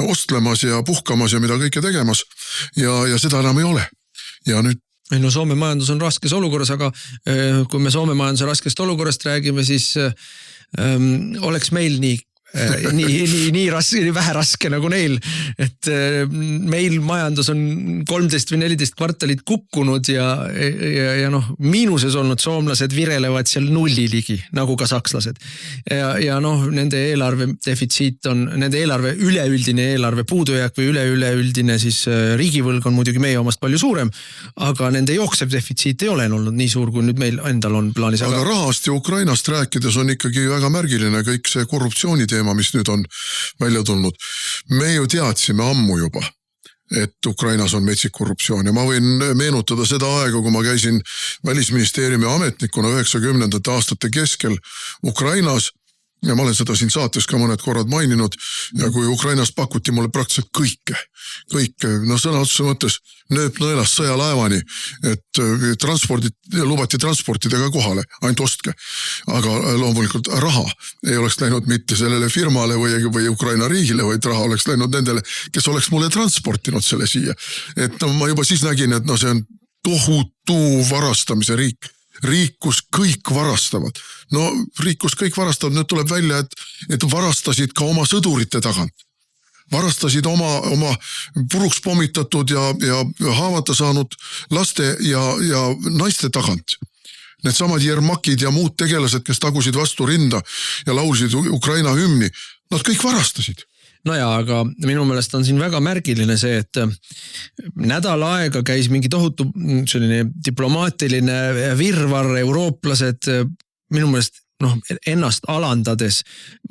ostlemas ja puhkamas ja mida kõike tegemas ja seda enam ei ole. Ja nüüd no Soome majandus on raskes olukorras, aga kui me Soome majanduse raskest olukorrast räägime, siis oleks meil nii raske, nii vähe raske nagu neil, et meil majandus on 13 või 14 kvartalit kukkunud ja noh, miinuses olnud soomlased virelevad seal nulli ligi, nagu ka sakslased. Ja noh, nende eelarve defitsiit on, nende üleüldine eelarve puudujääk või üleüldine siis riigivõlg on muidugi meie omast palju suurem, aga nende jooksev defitsiit ei ole olnud nii suur, kui nüüd meil endal on plaanis. Aga rahast ja Ukrainast rääkides on ikkagi väga märgiline kõik see korruptsiooni teema, mis nüüd on välja tulnud. Me ju teadsime ammu juba, et Ukrainas on metsik korruptsioon ja ma võin meenutada seda aega, kui ma käisin välisministeeriumi ametnikuna 90. aastate keskel Ukrainas ja ma olen seda siin saates ka mõned korrad maininud ja kui Ukrainas pakuti mulle praktiliselt kõike, no sõna otsa mõttes nööp nõelast sõjalaevani, et lubati transportida ka kohale, ainult ostke. Aga loomulikult raha ei oleks läinud mitte sellele firmale või Ukraina riigile, vaid raha oleks läinud nendele, kes oleks mulle transportinud selle siia. Et no, ma juba siis nägin, et no, see on tohutu varastamise riik. Riik, kus kõik varastavad. No riik, kus kõik varastavad, nüüd tuleb välja, et varastasid ka oma sõdurite tagant. Varastasid oma puruks pommitatud ja haavata saanud laste ja naiste tagant. Need samad Jermakid ja muud tegelased, kes tagusid vastu rinda ja laulsid Ukraina hümni, nad kõik varastasid. No ja, aga minu meelest on siin väga märgiline see, et nädal aega käis mingi tohutu selline diplomaatiline virvar, eurooplased minu meelest ennast alandades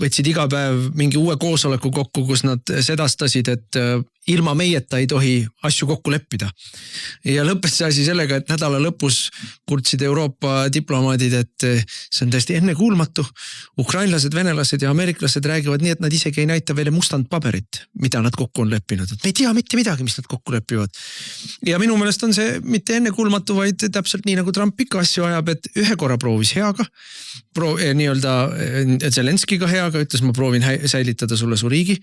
võtsid iga päev mingi uue koosoleku kokku, kus nad sedastasid, et ilma meieta ei tohi asju kokku leppida. Ja lõppes see asi sellega, et nädala lõpus kurtsid Euroopa diplomaadid, et see on täiesti ennekuulmatu. Ukrainlased, venelased ja ameeriklased räägivad nii, et nad isegi ei näita veel mustand paberit, mida nad kokku on leppinud. Et me ei tea mitte midagi, mis nad kokku leppivad. Ja minu meelest on see mitte ennekuulmatu, vaid täpselt nii nagu Trump ikka asju ajab, et ühe korra proovis heaga, nii-öelda Zelenskiga heaga, ütles ma proovin säilitada sulle su riigi.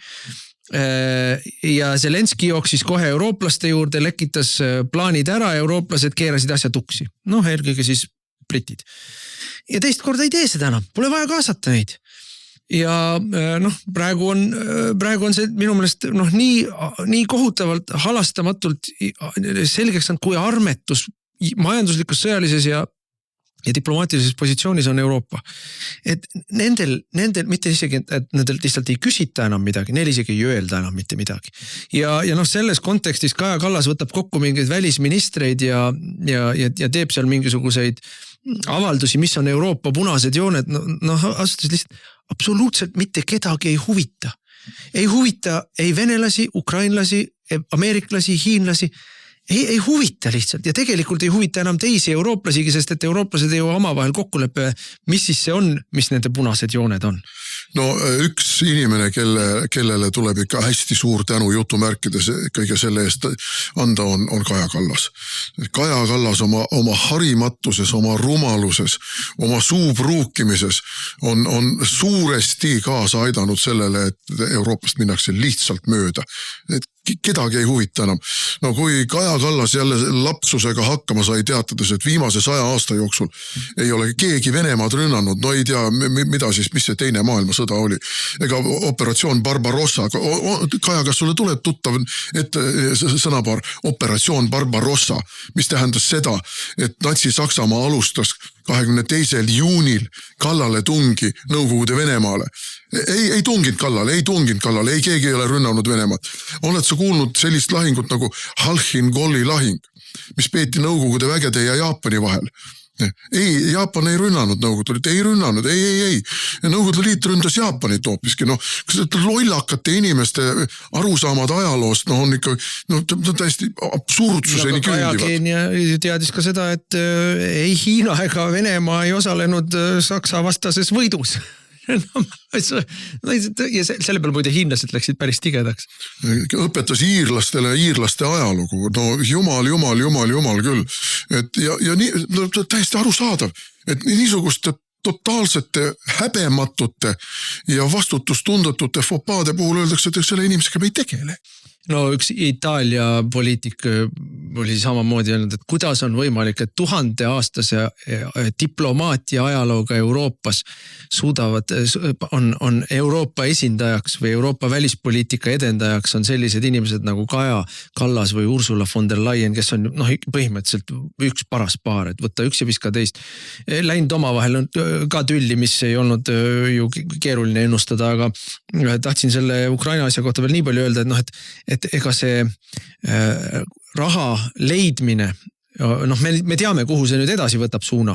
Ja Zelenski jooksis kohe eurooplaste juurde, lekitas plaanid ära, eurooplased keerasid asja tuksi. Eelkõige siis britid. Ja teist korda ei tee seda enam, pole vaja kaasata neid. ja noh, praegu on see minu meelest noh, nii kohutavalt halastamatult selgeks on, kui armetus majanduslikus, sõjalises ja diplomaatilises positsioonis on Euroopa. Et nendel mitte isegi, et nendel lihtsalt ei küsita enam midagi, neil isegi ei öelda enam mitte midagi. Ja noh, selles kontekstis Kaja Kallas võtab kokku mingeid välisministreid ja teeb seal mingisuguseid avaldusi, mis on Euroopa punased jooned. Noh, asutas lihtsalt absoluutselt mitte kedagi ei huvita. Ei huvita ei venelasi, ukrainlasi, ameeriklasi, hiinlasi. Ei huvita lihtsalt ja tegelikult ei huvita enam teisi eurooplasigi, sest et eurooplased ei jõua omavahel kokkuleppe, mis siis see on, mis nende punased jooned on. No üks inimene, kellele tuleb ikka hästi suur tänu jutumärkides kõige selle eest anda on Kaja Kallas. Kaja Kallas oma harimatuses, oma rumaluses, oma suupruukimises on suuresti kaasa aidanud sellele, et Euroopast minnakse lihtsalt mööda. Et kedagi ei huvita enam. No kui Kaja Kallas jälle lapsusega hakkama sai teatades, et viimase 100 aasta jooksul ei ole keegi Venemaad rünnanud, no ei tea, mida siis, mis see teine maailmasõda oli. Ega operatsioon Barbarossa, Kaja, kas sulle tuleb tuttav sõnapaar operatsioon Barbarossa, mis tähendas seda, et Natsi-Saksamaa alustas 22. juunil kallale tungi Nõukogude Venemaale. Ei tunginud kallale, ei keegi ei ole rünnanud Venemaad. Oled sa kuulnud sellist lahingut nagu Halhin-Golli lahing, mis peeti Nõukogude vägede ja Jaapani vahel? Ei, Jaapan ei rünnanud Nõukogude Liit, ei rünnanud, ei. Nõukogude Liit ründas Jaapanit hoopiski, noh, lollakate inimeste arusaamad ajaloost, on ikka täiesti absurdsuseni küündivad. Kaja teadis ka seda, et ei Hiina ega Venemaa ei osalenud Saksa vastases võidus. Ja selle peal muide hiinlased läksid päris tigedaks. Õpetas iirlaste ajalugu, no jumal küll. Ja täiesti arusaadav, et niisuguste totaalsete häbematute ja vastutustundetute fopaade puhul öeldakse, et selle inimesega me ei tegele. No üks Itaalia poliitik oli samamoodi öelnud, et kuidas on võimalik, et 1000-aastase diplomaatia ajalooga Euroopas on Euroopa esindajaks või Euroopa välispoliitika edendajaks on sellised inimesed nagu Kaja Kallas või Ursula von der Leyen, kes on põhimõtteliselt üks paras paar, et võtta üks ja viska teist. Läinud omavahel ka tülli, mis ei olnud ju keeruline ennustada, aga tahtsin selle Ukraina asja kohta veel nii palju öelda, et ega see raha leidmine, noh, me teame, kuhu see nüüd edasi võtab suuna.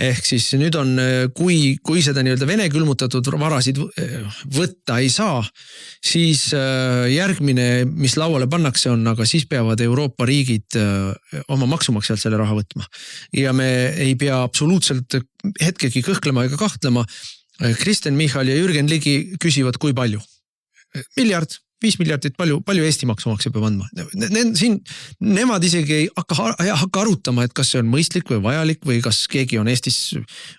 Ehk siis nüüd on, kui seda nii-öelda Vene külmutatud varasid võtta ei saa, siis järgmine, mis lauale pannakse on, aga siis peavad Euroopa riigid oma maksumaksjalt selle raha võtma. Ja me ei pea absoluutselt hetkegi kõhklema ega kahtlema. Kristen Michal ja Jürgen Ligi küsivad, kui palju? Miljard. 5 miljardit, palju Eesti maksumaksja peab andma. Nemad isegi ei hakka arutama, et kas see on mõistlik või vajalik või kas keegi on Eestis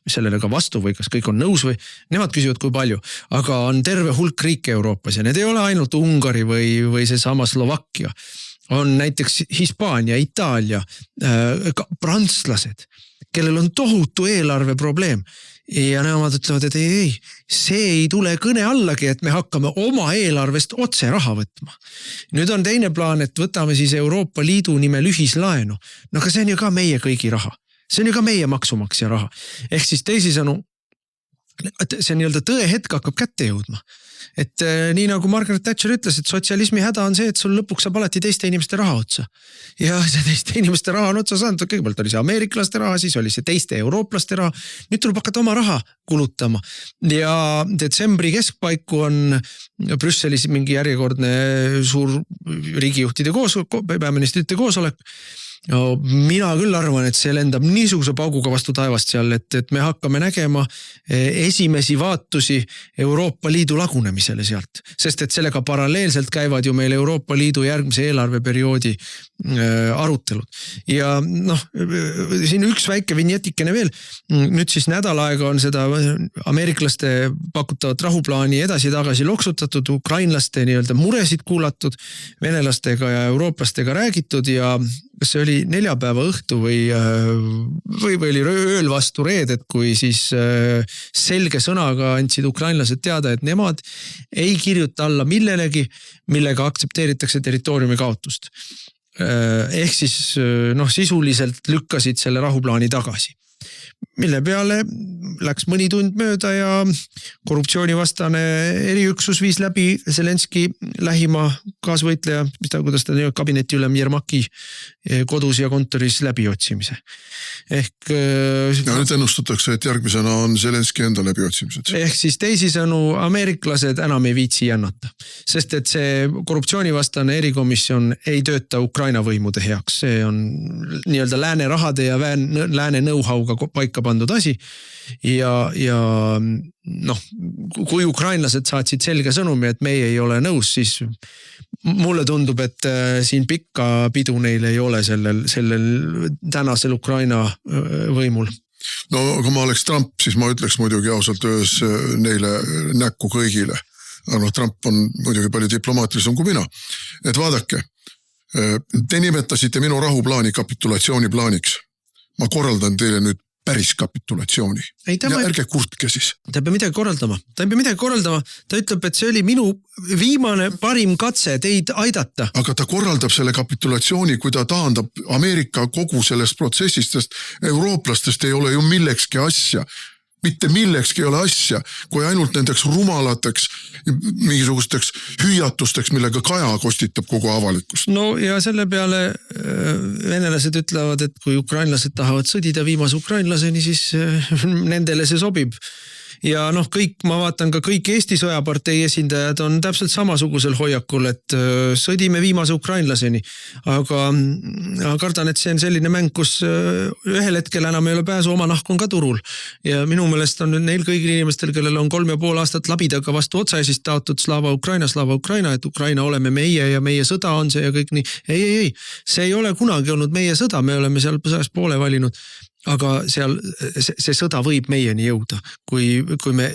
sellele ka vastu või kas kõik on nõus või nemad küsivad, kui palju. Aga on terve hulk riike Euroopas ja need ei ole ainult Ungari või seesama Slovakkia. On näiteks Hispaania, Itaalia, prantslased, kellel on tohutu eelarve probleem. Ja nemad ütlevad, et ei, see ei tule kõne allagi, et me hakkame oma eelarvest otse raha võtma. Nüüd on teine plaan, et võtame siis Euroopa Liidu nimel ühislaenu. No aga see on ju ka meie kõigi raha. See on ju ka meie maksumaksja raha. Ehk siis teisisõnu, see nii-öelda tõe hetk hakkab kätte jõudma. Et nii nagu Margaret Thatcher ütles, et sotsialismi häda on see, et sul lõpuks saab alati teiste inimeste raha otsa. Ja see teiste inimeste raha on otsa saanud, kõigepealt oli see ameeriklaste raha, siis oli see teiste eurooplaste raha. Nüüd tuleb hakata oma raha kulutama. Ja detsembri keskpaiku on Brüsselis mingi järjekordne suur riigijuhtide peaministrite koosolek. No, mina küll arvan, et see lendab niisuguse pauguga vastu taevast seal, et me hakkame nägema esimesi vaatusi Euroopa Liidu lagunemisele sealt. Sest et sellega paralleelselt käivad ju meil Euroopa Liidu järgmise eelarveperioodi arutelud. Ja noh, siin üks väike vignetikene veel. Nüüd siis nädal aega on seda ameeriklaste pakutavat rahuplaani edasi-tagasi loksutatud, ukrainlaste nii-öelda muresid kuulatud, venelastega ja eurooplastega räägitud ja kas see oli neljapäeva õhtu või oli ööl vastu reedet, kui siis selge sõnaga andsid ukrainlased teada, et nemad ei kirjuta alla millelegi, millega aktsepteeritakse territooriumi kaotust. Ehk siis sisuliselt lükkasid selle rahuplaani tagasi. Mille peale läks mõni tund mööda ja korruptsioonivastane eriüksus viis läbi Zelenski lähima kaasvõitleja, kuidas ta kabinetiülem Jermaki kodus ja kontoris läbiotsimise. Ehk... Ja nüüd ennustatakse, et järgmisena on Zelenski enda läbiotsimised. Ehk siis teisisõnu ameeriklased enam ei viitsi jännata. Sest et see korruptsioonivastane erikomisjon ei tööta Ukraina võimude heaks. See on nii-öelda lääne rahade ja lääne know-how'ga paika pandud asi ja kui ukrainlased saatsid selge sõnumi, et meie ei ole nõus, siis mulle tundub, et siin pikka pidu neil ei ole sellel tänasel Ukraina võimul. No kui ma oleks Trump, siis ma ütleks muidugi ausalt öeldes neile näkku kõigile. Aga Trump on muidugi palju diplomaatilisem kui mina. Et vaadake, te nimetasite minu rahuplaani kapitulatsiooniplaaniks. Ma korraldan teile nüüd päris kapitulatsiooni. Ja ärge kurtke siis. Ta ei pea midagi korraldama. Ta ütleb, et see oli minu viimane parim katse teid aidata. Aga ta korraldab selle kapitulatsiooni, kui ta taandab Ameerika kogu sellest protsessist, sest eurooplastest ei ole ju millekski asja. Mitte millekski ei ole asja, kui ainult nendeks rumalateks, mingisugusteks hüüatusteks, millega Kaja kostitab kogu avalikkust. No ja selle peale venelased ütlevad, et kui ukrainlased tahavad sõdida viimase ukrainlaseni, siis nendele see sobib. Ja ma vaatan ka kõik Eesti sõjapartei esindajad on täpselt samasugusel hoiakul, et sõdime viimase ukrainlaseni. Aga kardan, et see on selline mäng, kus ühel hetkel enam ei ole pääsu, oma nahk on ka turul. Ja minu meelest on neil kõigil inimestel, kellel on 3,5 aastat labidaga vastu otsaisist taotud Slava Ukraina, et Ukraina oleme meie ja meie sõda on see ja kõik nii. Ei, see ei ole kunagi olnud meie sõda, me oleme seal põsas poole valinud. Aga see sõda võib meieni jõuda, kui me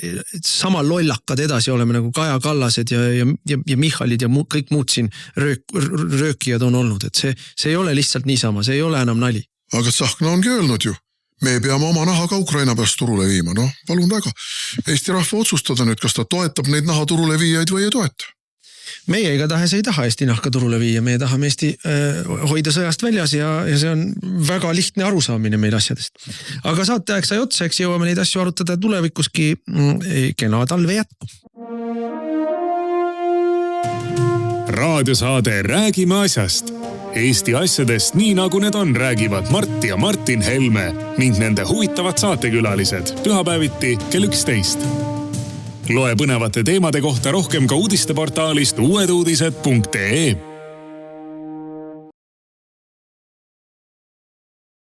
sama lollakad edasi oleme nagu Kaja Kallased ja Michalid ja kõik muud siin röökijad on olnud. Et see ei ole lihtsalt niisama, see ei ole enam nali. Aga Tsahkna ongi öelnud ju, me peame oma naha ka Ukraina pärast turule viima. Palun väga. Eesti rahva otsustada nüüd, kas ta toetab neid naha turule viijaid või ei toeta. Meie igatahes ei taha Eesti nahka turule viia, meie tahame Eesti hoida sõjast väljas ja see on väga lihtne arusaamine meil asjadest. Aga saateaeg sai otsa, eks jõuame neid asju arutada tulevikuski. Kena talve jätku. Raadiosaade Räägime asjast. Eesti asjadest nii nagu need on, räägivad Mart ja Martin Helme ning nende huvitavad saatekülalised pühapäeviti kell 11. Loe põnevate teemade kohta rohkem ka uudisteportaalist uueduudised.ee.